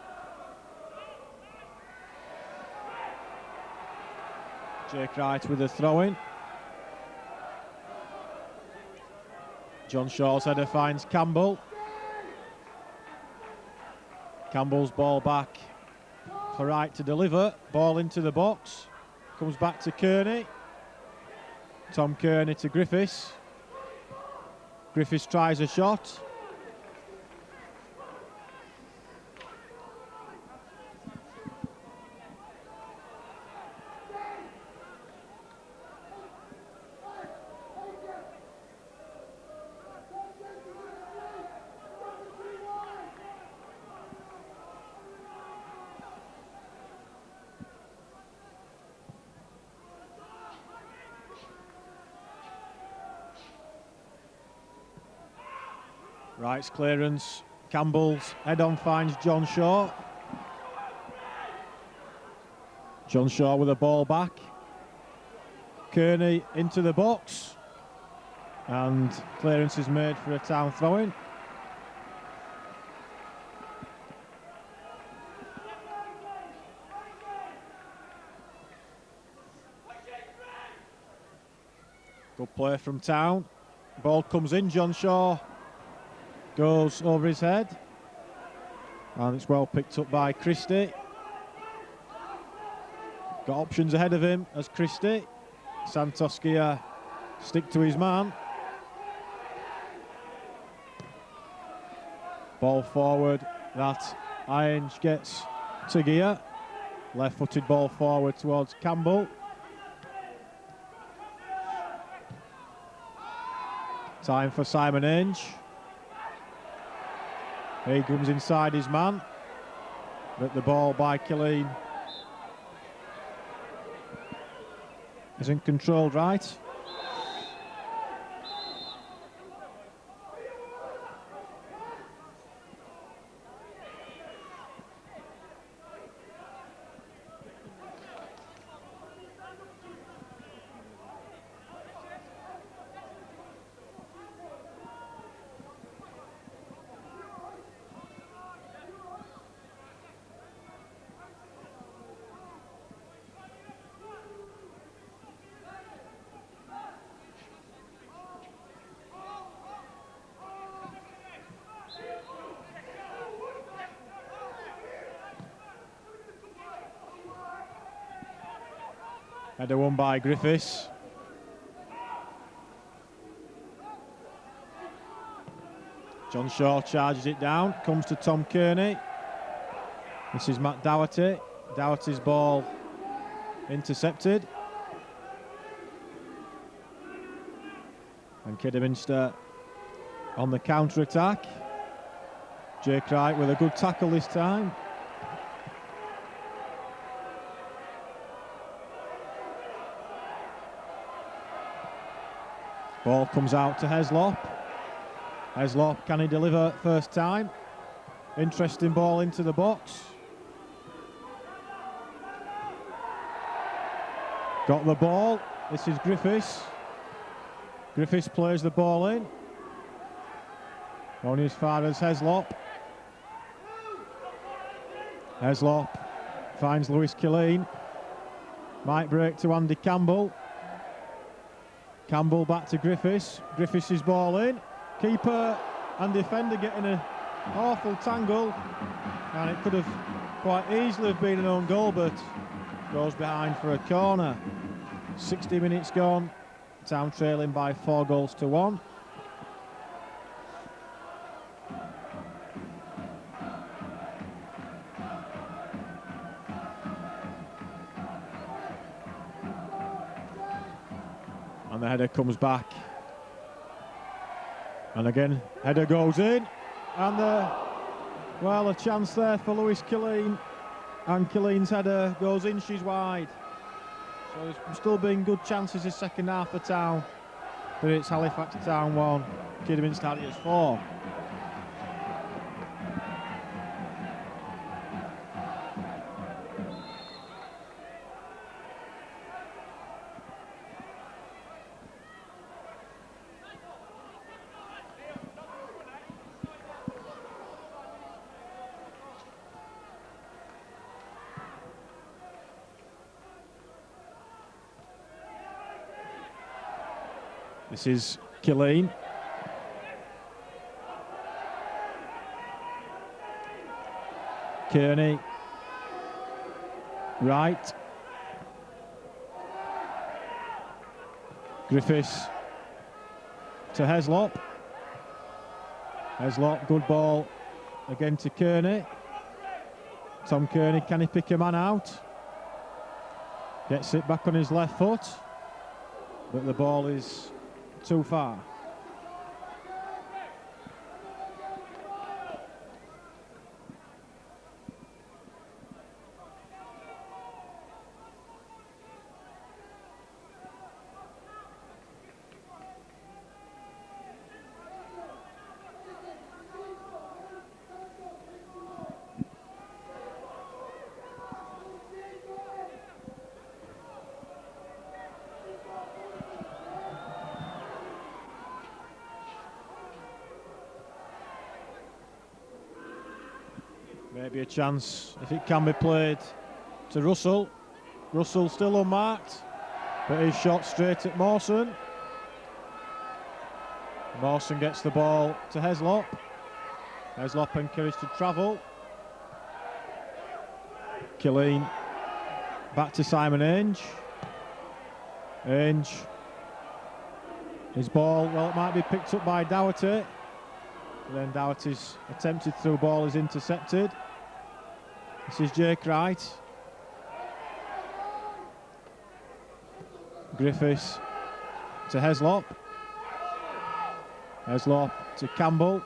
Jake Wright with a throw-in. John Shaw's header finds Campbell. Campbell's ball back for Wright to deliver. Ball into the box. Comes back to Kearney. Tom Kearney to Griffiths. Griffiths tries a shot. Wright's clearance. Campbell's head-on finds John Shaw. John Shaw with a ball back. Kearney into the box. And clearance is made for a Town throw-in. Good play from Town. Ball comes in. John Shaw goes over his head, and it's well picked up by Christie. Got options ahead of him as Christie. Santos Gia stick to his man. Ball forward that Ironge gets to Gia. Left-footed ball forward towards Campbell. Time for Simon Inge. He comes inside his man, but the ball by Killeen isn't controlled right. Header won by Griffiths. John Shaw charges it down, comes to Tom Kearney. This is Matt Doherty. Doherty's ball intercepted. And Kidderminster on the counter-attack. Jake Wright with a good tackle this time. Ball comes out to Heslop. Heslop, can he deliver first time? Interesting ball into the box. Got the ball. This is Griffiths. Griffiths plays the ball in. Only as far as Heslop. Heslop finds Lewis Killeen. Might break to Andy Campbell. Campbell back to Griffiths. Griffiths' ball in. Keeper and defender getting an awful tangle. And it could have quite easily have been an own goal, but goes behind for a corner. 60 minutes gone. Town trailing by 4-1. And the header comes back. And again, header goes in. And a chance there for Lewis Killeen. And Killeen's header goes inches wide. So there's still been good chances this second half for Town. But it's Halifax Town 1, Kidderminster Harriers 4. This is Killeen. Kearney. Right. Griffiths to Heslop. Heslop, good ball again to Kearney. Tom Kearney, can he pick a man out? Gets it back on his left foot, but the ball is too far. Maybe a chance if it can be played to Russell. Russell still unmarked, but he's shot straight at Mawson. Mawson gets the ball to Heslop. Heslop encouraged to travel. Killeen back to Simon Ainge. Ainge. His ball, well, it might be picked up by Doherty. But then Doherty's attempted through ball is intercepted. This is Jake Wright. Griffiths to Heslop. Heslop to Campbell.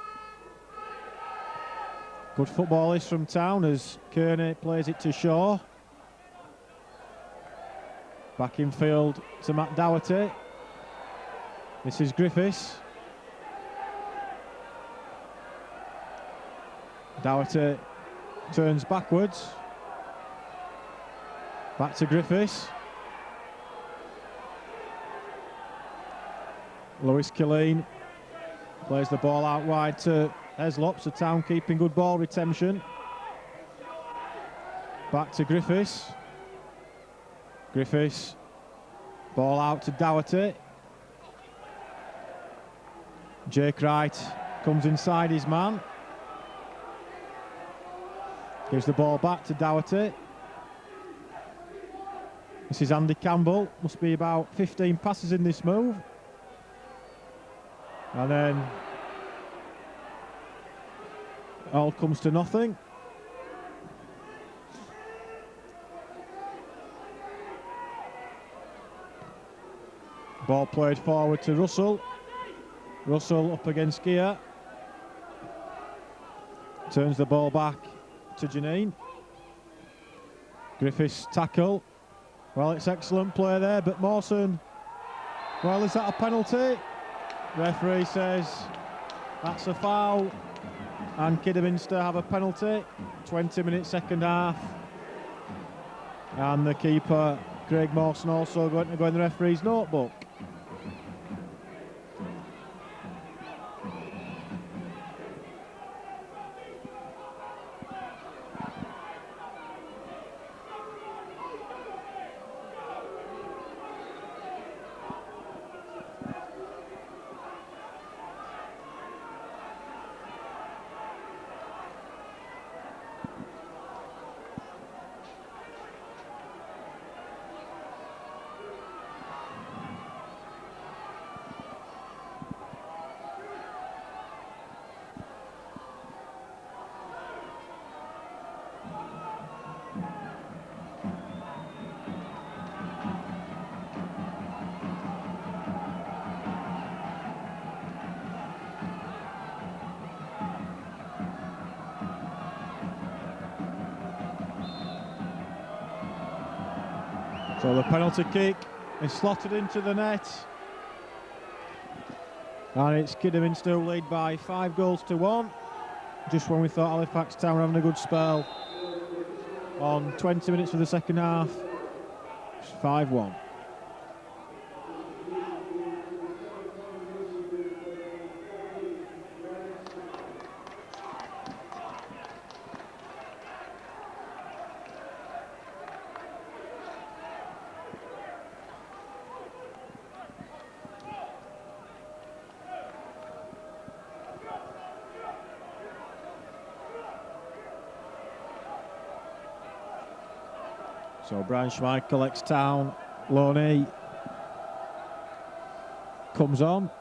Good footballist from Town as Kearney plays it to Shaw. Back in field to Matt Doherty. This is Griffiths. Doherty turns backwards. Back to Griffiths. Lewis Killeen plays the ball out wide to Heslop, so Town keeping good ball retention. Back to Griffiths. Griffiths, ball out to Doherty. Jake Wright comes inside his man. Gives the ball back to Doherty. This is Andy Campbell. Must be about 15 passes in this move. And then all comes to nothing. Ball played forward to Russell. Russell up against Gear. Turns the ball back to Janine. Griffiths tackle. Well, it's excellent play there, but Mawson, well, is that a penalty? Referee says that's a foul, and Kidderminster have a penalty. 20-minute second half, and the keeper, Craig Mawson, also going to go in the referee's notebook. So the penalty kick is slotted into the net. And it's Kidderminster who lead by 5-1. Just when we thought Halifax Town were having a good spell. On 20 minutes of the second half, it's 5-1. So Brian Schmeichel, ex-Town, Loney, comes on.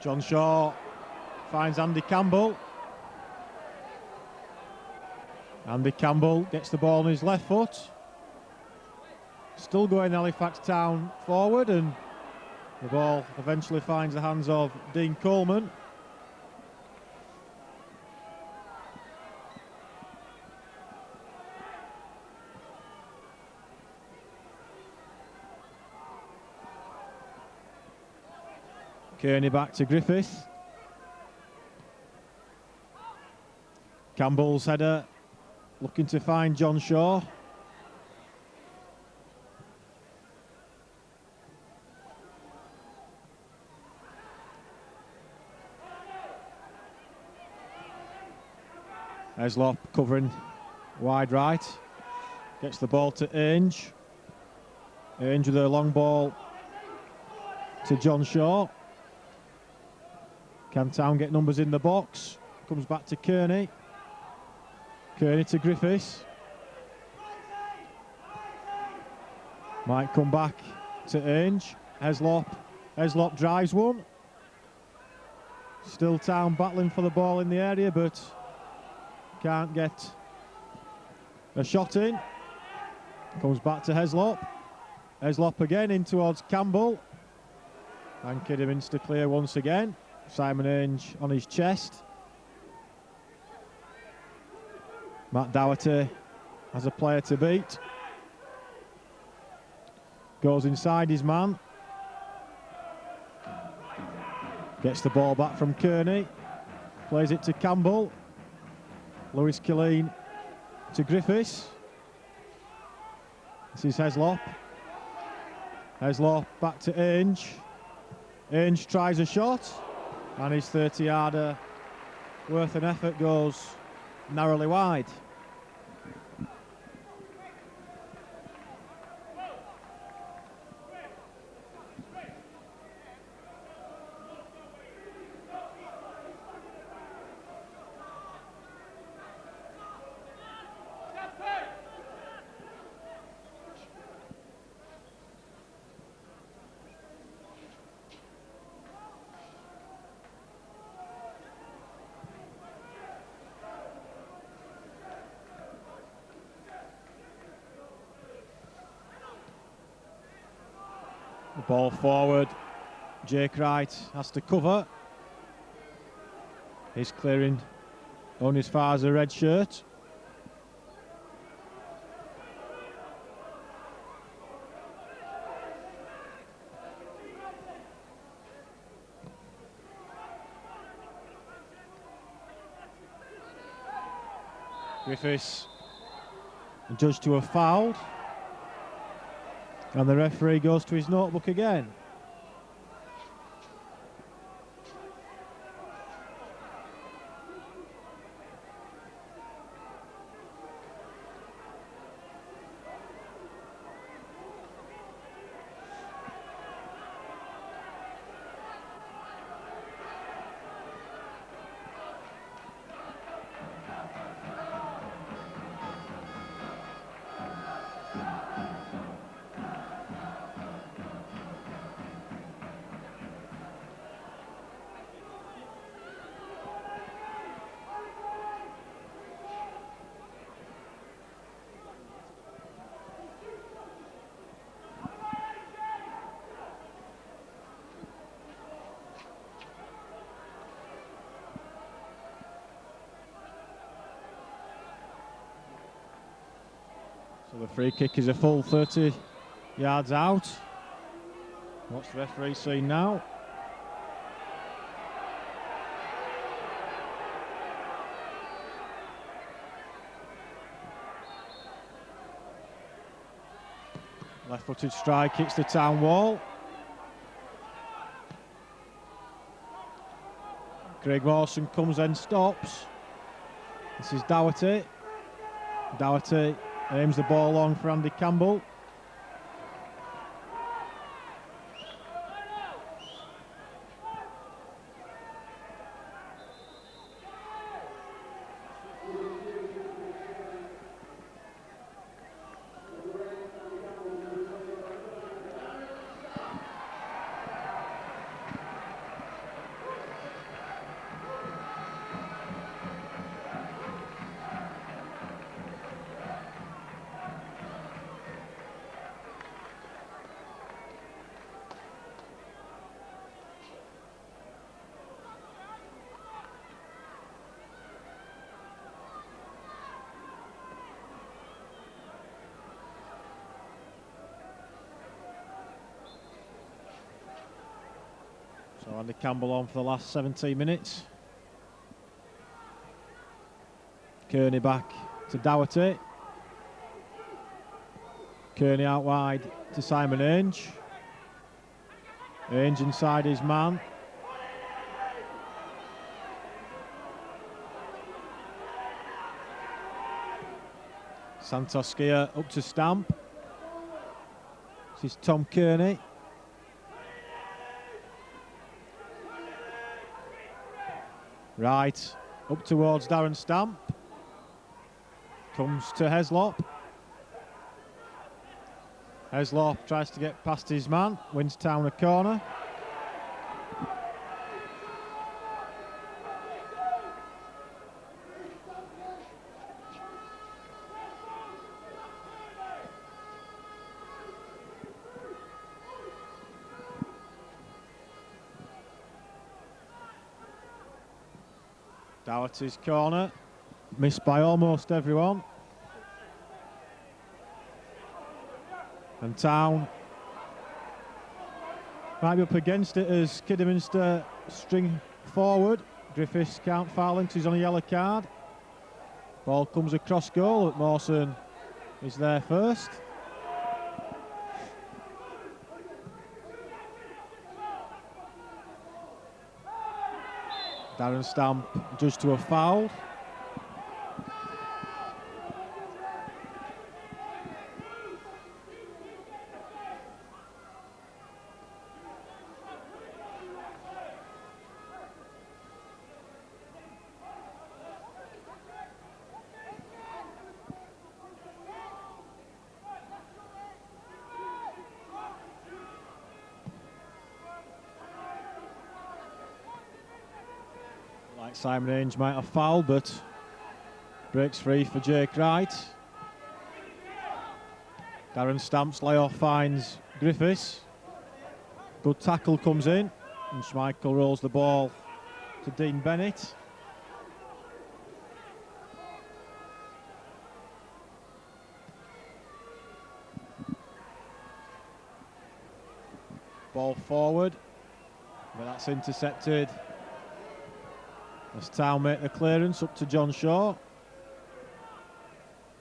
John Shaw finds Andy Campbell. Andy Campbell gets the ball on his left foot. Still going Halifax Town forward, and the ball eventually finds the hands of Dean Coleman. Kearney back to Griffith. Campbell's header looking to find John Shaw. Heslop covering wide right. Gets the ball to Ainge. Ainge with a long ball to John Shaw. Can Town get numbers in the box? Comes back to Kearney. Kearney to Griffiths. Might come back to Ainge. Heslop drives one. Still Town battling for the ball in the area, but can't get a shot in. Comes back to Heslop. Heslop again in towards Campbell. And Kidderminster to clear once again. Simon Ainge on his chest. Matt Doherty has a player to beat. Goes inside his man. Gets the ball back from Kearney. Plays it to Campbell. Lewis Killeen to Griffiths. This is Heslop. Heslop back to Ainge. Ainge tries a shot. And his 30-yarder worth an effort goes narrowly wide. The ball forward. Jake Wright has to cover. He's clearing only as far as a red shirt. Griffiths judged to have fouled. And the referee goes to his notebook again. So the free kick is a full 30 yards out. What's the referee saying now? Left-footed strike hits the Town wall. Craig Mawson comes and stops. This is Doherty. Doherty aims the ball long for Andy Campbell. So Andy Campbell on for the last 17 minutes. Kearney back to Doherty. Kearney out wide to Simon Ainge. Ainge inside his man. Santos Skier up to Stamp. This is Tom Kearney. Right, up towards Darren Stamp. Comes to Heslop. Heslop tries to get past his man, wins Town a corner. Doherty's corner, missed by almost everyone. And Town might be up against it as Kidderminster string forward. Griffiths can't foul him 'cause he's on a yellow card. Ball comes across goal, but Mawson is there first. Darren Stamp judged to a foul. Simon Ainge might have fouled, but breaks free for Jake Wright. Darren Stamp's layoff finds Griffiths. Good tackle comes in, and Schmeichel rolls the ball to Dean Bennett. Ball forward, but that's intercepted. As Town make the clearance up to John Shaw.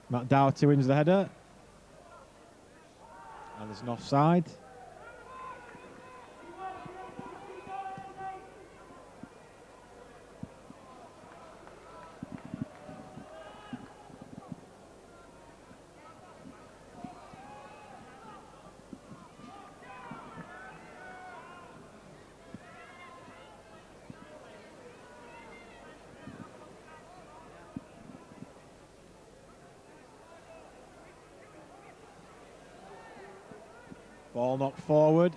Matt Doherty wins the header. And there's an offside. Ball knocked forward.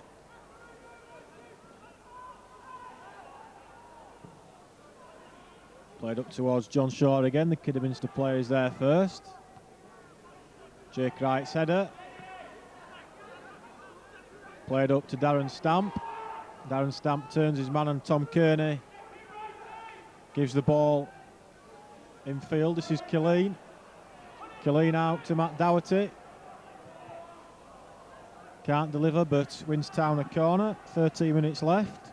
Played up towards John Shaw again. The Kidderminster player is there first. Jake Wright's header. Played up to Darren Stamp. Darren Stamp turns his man on Tom Kearney. Gives the ball in field. This is Killeen. Killeen out to Matt Doherty. Can't deliver, but wins Town a corner. 13 minutes left.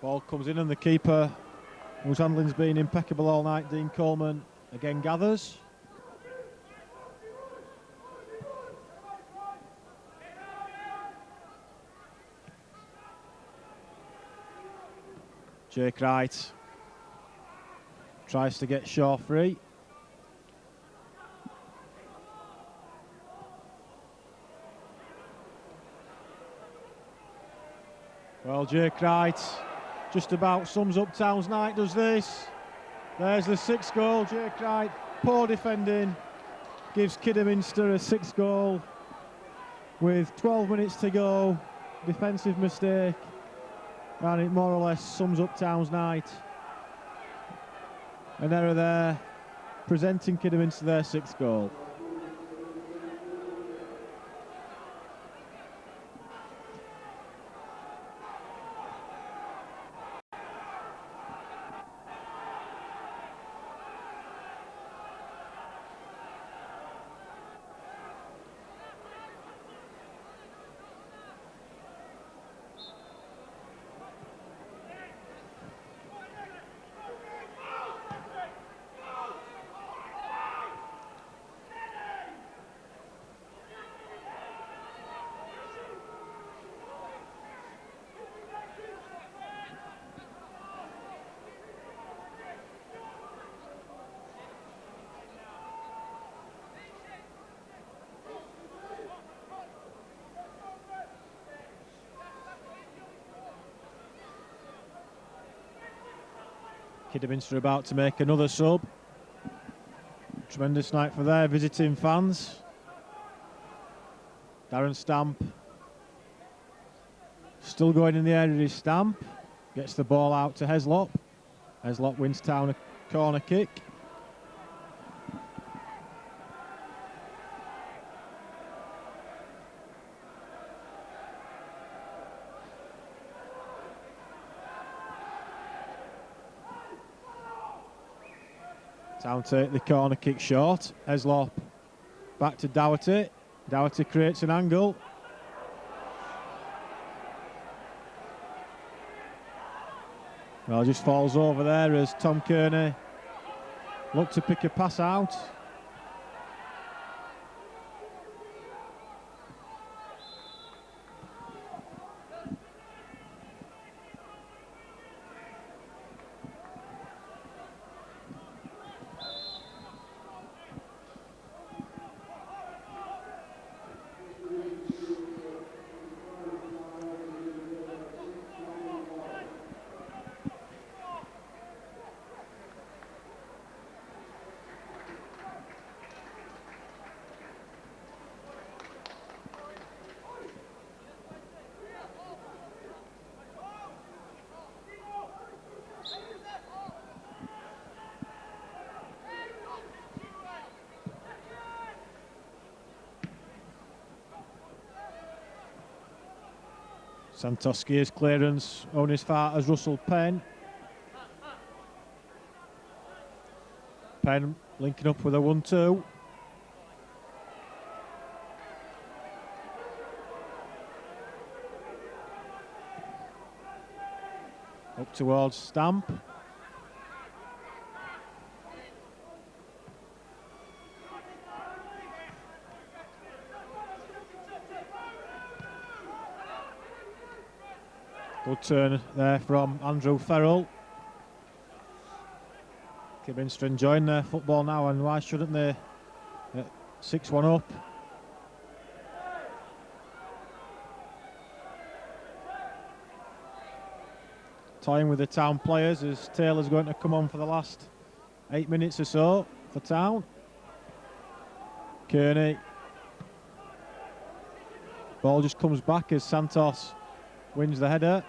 Ball comes in and the keeper, whose handling's been impeccable all night, Dean Coleman, again gathers. Jake Wright tries to get Shaw free. Well, Jake Wright just about sums up Town's night, does this. There's the 6th goal. Jake Wright, poor defending, gives Kidderminster a 6th goal with 12 minutes to go. Defensive mistake, and it more or less sums up Town's night. An error there, presenting Kidderminster their 6th goal. Kidderminster about to make another sub. Tremendous night for their visiting fans. Darren Stamp still going in the area is Stamp. Gets the ball out to Heslop. Heslop wins Town a corner kick. Town take the corner kick short. Heslop back to Dougherty. Dougherty creates an angle. Well, just falls over there as Tom Kearney looked to pick a pass out. Santos gears clearance, only as far as Russell Penn. Penn linking up with a 1-2. Up towards Stamp. Good turn there from Andrew Farrell. Kidderminster enjoying their football now, and why shouldn't they? 6-1 up. Toying with the Town players as Taylor's going to come on for the last 8 minutes or so for Town. Kearney. Ball just comes back as Santos wins the header.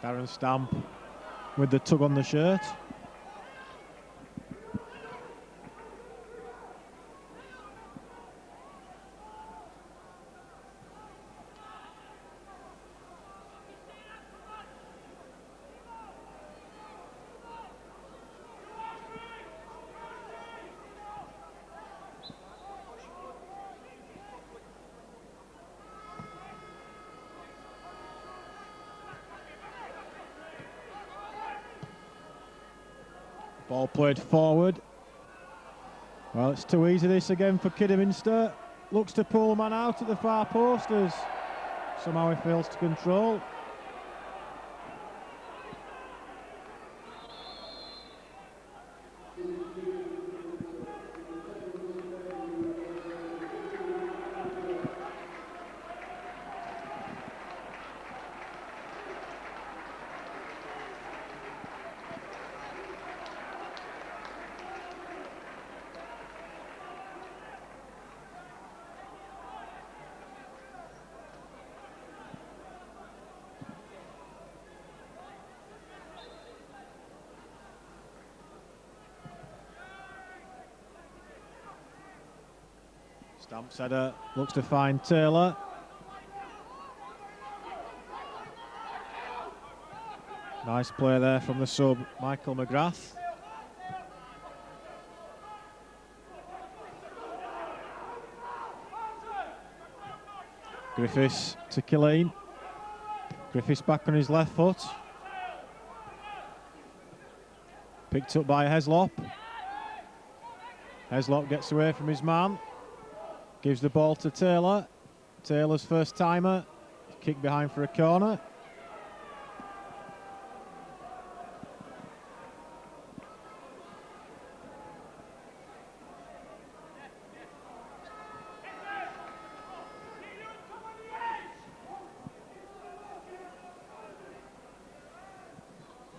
Darren Stamp with the tug on the shirt. Ball played forward. Well, it's too easy this again for Kidderminster. Looks to pull a man out at the far post as somehow he fails to control. Stamp header looks to find Taylor. Nice play there from the sub, Michael McGrath. Griffiths to Killeen. Griffiths back on his left foot. Picked up by Heslop. Heslop gets away from his man. Gives the ball to Taylor. Taylor's first timer. Kick behind for a corner.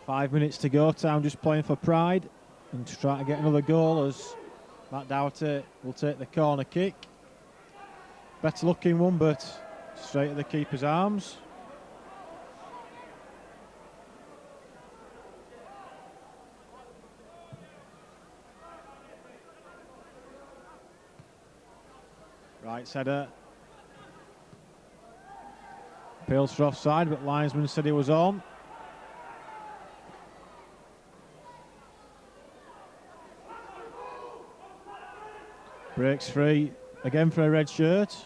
Five minutes to go. Town just playing for pride and to try to get another goal as Matt Dougherty will take the corner kick. Better looking one, but straight at the keeper's arms. Right header. Appeals for offside, but linesman said he was on. Breaks free again for a red shirt.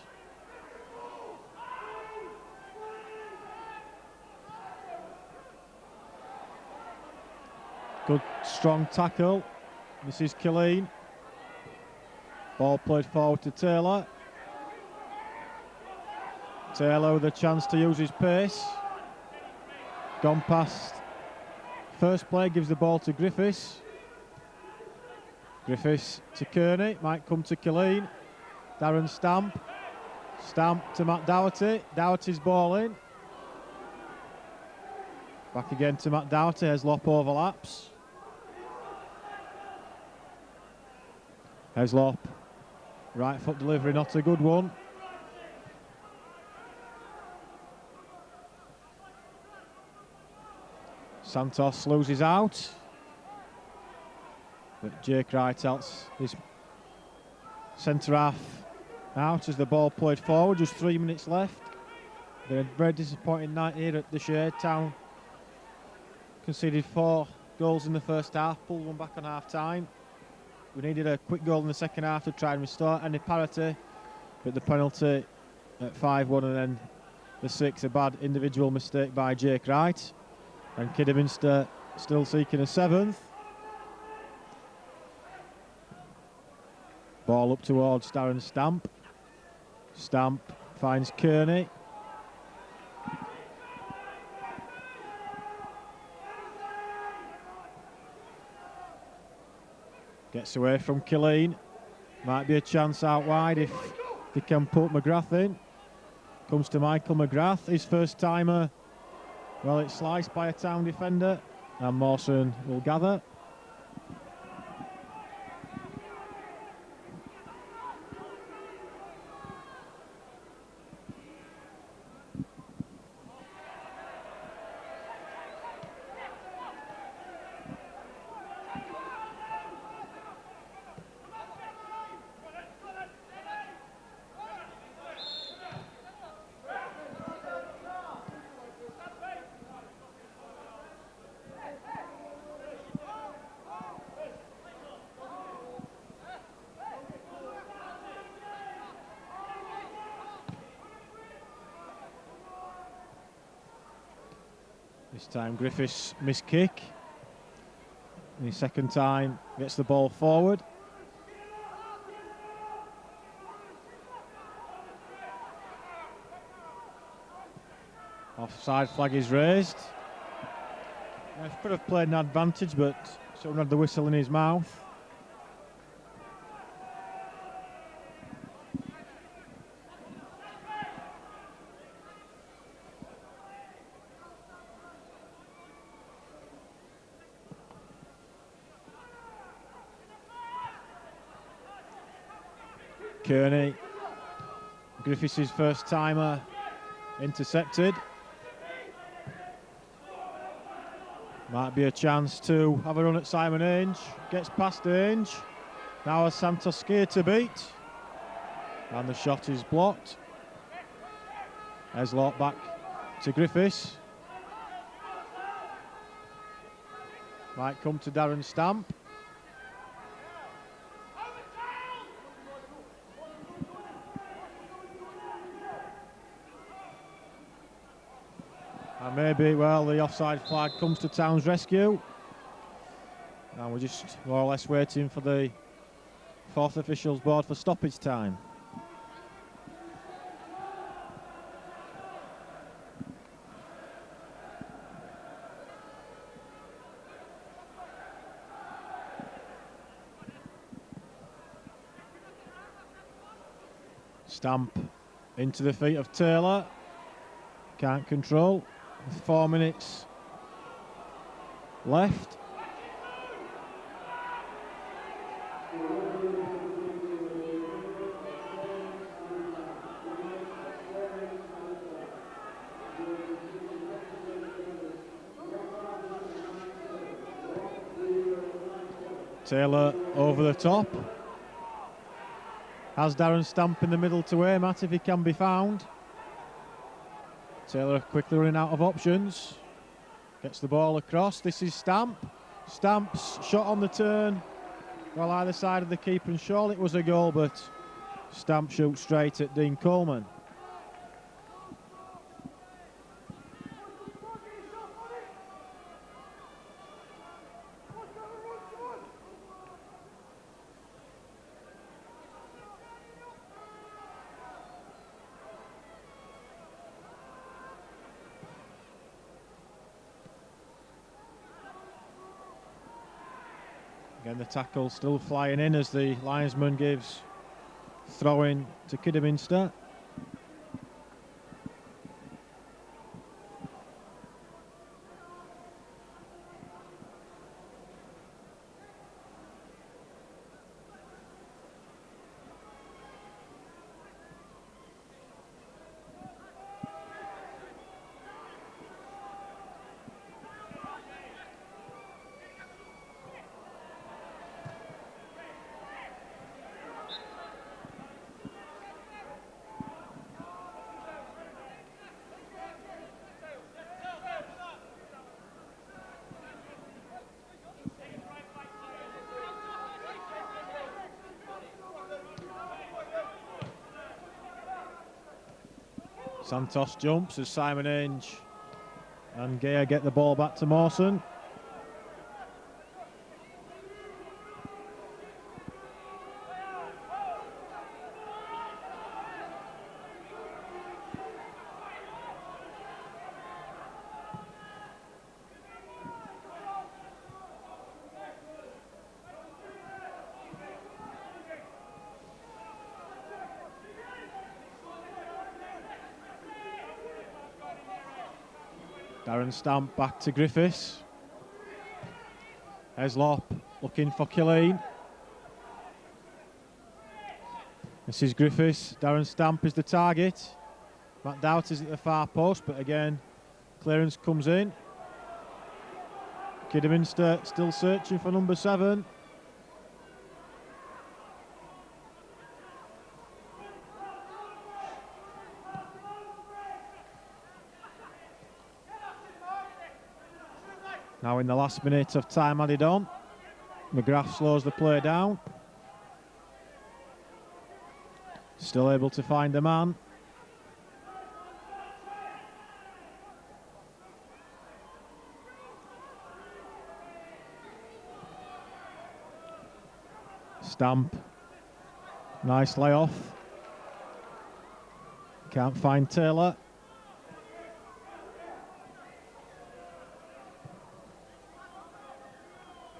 Good strong tackle. This is Killeen. Ball played forward to Taylor. Taylor with a chance to use his pace. Gone past first play, gives the ball to Griffiths. Griffiths to Kearney, might come to Killeen. Darren Stamp. Stamp to Matt Dougherty. Dougherty's ball in. Back again to Matt Dougherty as Heslop overlaps. Heslop, right foot delivery, not a good one. Santos loses out. But Jake Wright helps his centre half out as the ball played forward, just 3 minutes left. Been a very disappointing night here at the Shade. Town conceded 4 goals in the first half, pulled one back on half time. We needed a quick goal in the second half to try and restore any parity, but the penalty at 5-1 and then the 6, a bad individual mistake by Jake Wright. And Kidderminster still seeking a 7th. Ball up towards Darren Stamp. Stamp finds Kearney. Gets away from Killeen. Might be a chance out wide if they can put McGrath in. Comes to Michael McGrath, his first timer. Well, it's sliced by a Town defender, and Mawson will gather. This time Griffiths missed kick. And his second time gets the ball forward. Offside flag is raised. He could have played an advantage, but someone had the whistle in his mouth. Kearney, Griffiths' first timer, intercepted. Might be a chance to have a run at Simon Ainge. Gets past Ainge. Now has Santos scared to beat. And the shot is blocked. Eslaught back to Griffiths. Might come to Darren Stamp. And maybe, well, the offside flag comes to Town's rescue. And we're just more or less waiting for the fourth officials board for stoppage time. Stamp into the feet of Taylor. Can't control. 4 minutes left. Taylor over the top. Has Darren Stamp in the middle to aim at if he can be found. Taylor quickly running out of options. Gets the ball across. This is Stamp. Stamp's shot on the turn. Well, either side of the keeper, and surely it was a goal, but Stamp shoots straight at Dean Coleman. Again, the tackle still flying in as the linesman gives throw-in to Kidderminster. Santos jumps as Simon Ainge and Gea get the ball back to Mawson. Darren Stamp back to Griffiths. Heslop looking for Killeen. This is Griffiths. Darren Stamp is the target. Matt Doughty's at the far post, but again, clearance comes in. Kidderminster still searching for number 7. Now in the last minute of time added on, McGrath slows the play down. Still able to find a man. Stamp. Nice layoff. Can't find Taylor.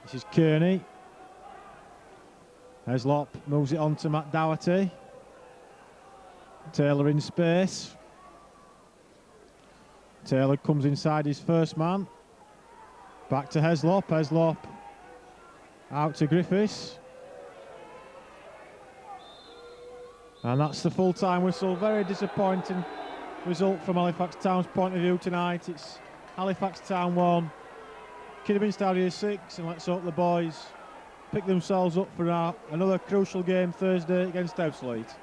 This is Kearney. Heslop moves it on to Matt Dougherty. Taylor in space. Taylor comes inside his first man. Back to Heslop. Heslop out to Griffiths. And that's the full-time whistle. Very disappointing result from Halifax Town's point of view tonight. It's Halifax Town 1, Kidderminster Harriers 6, and let's hope the boys pick themselves up for another crucial game Thursday against Ebbsfleet.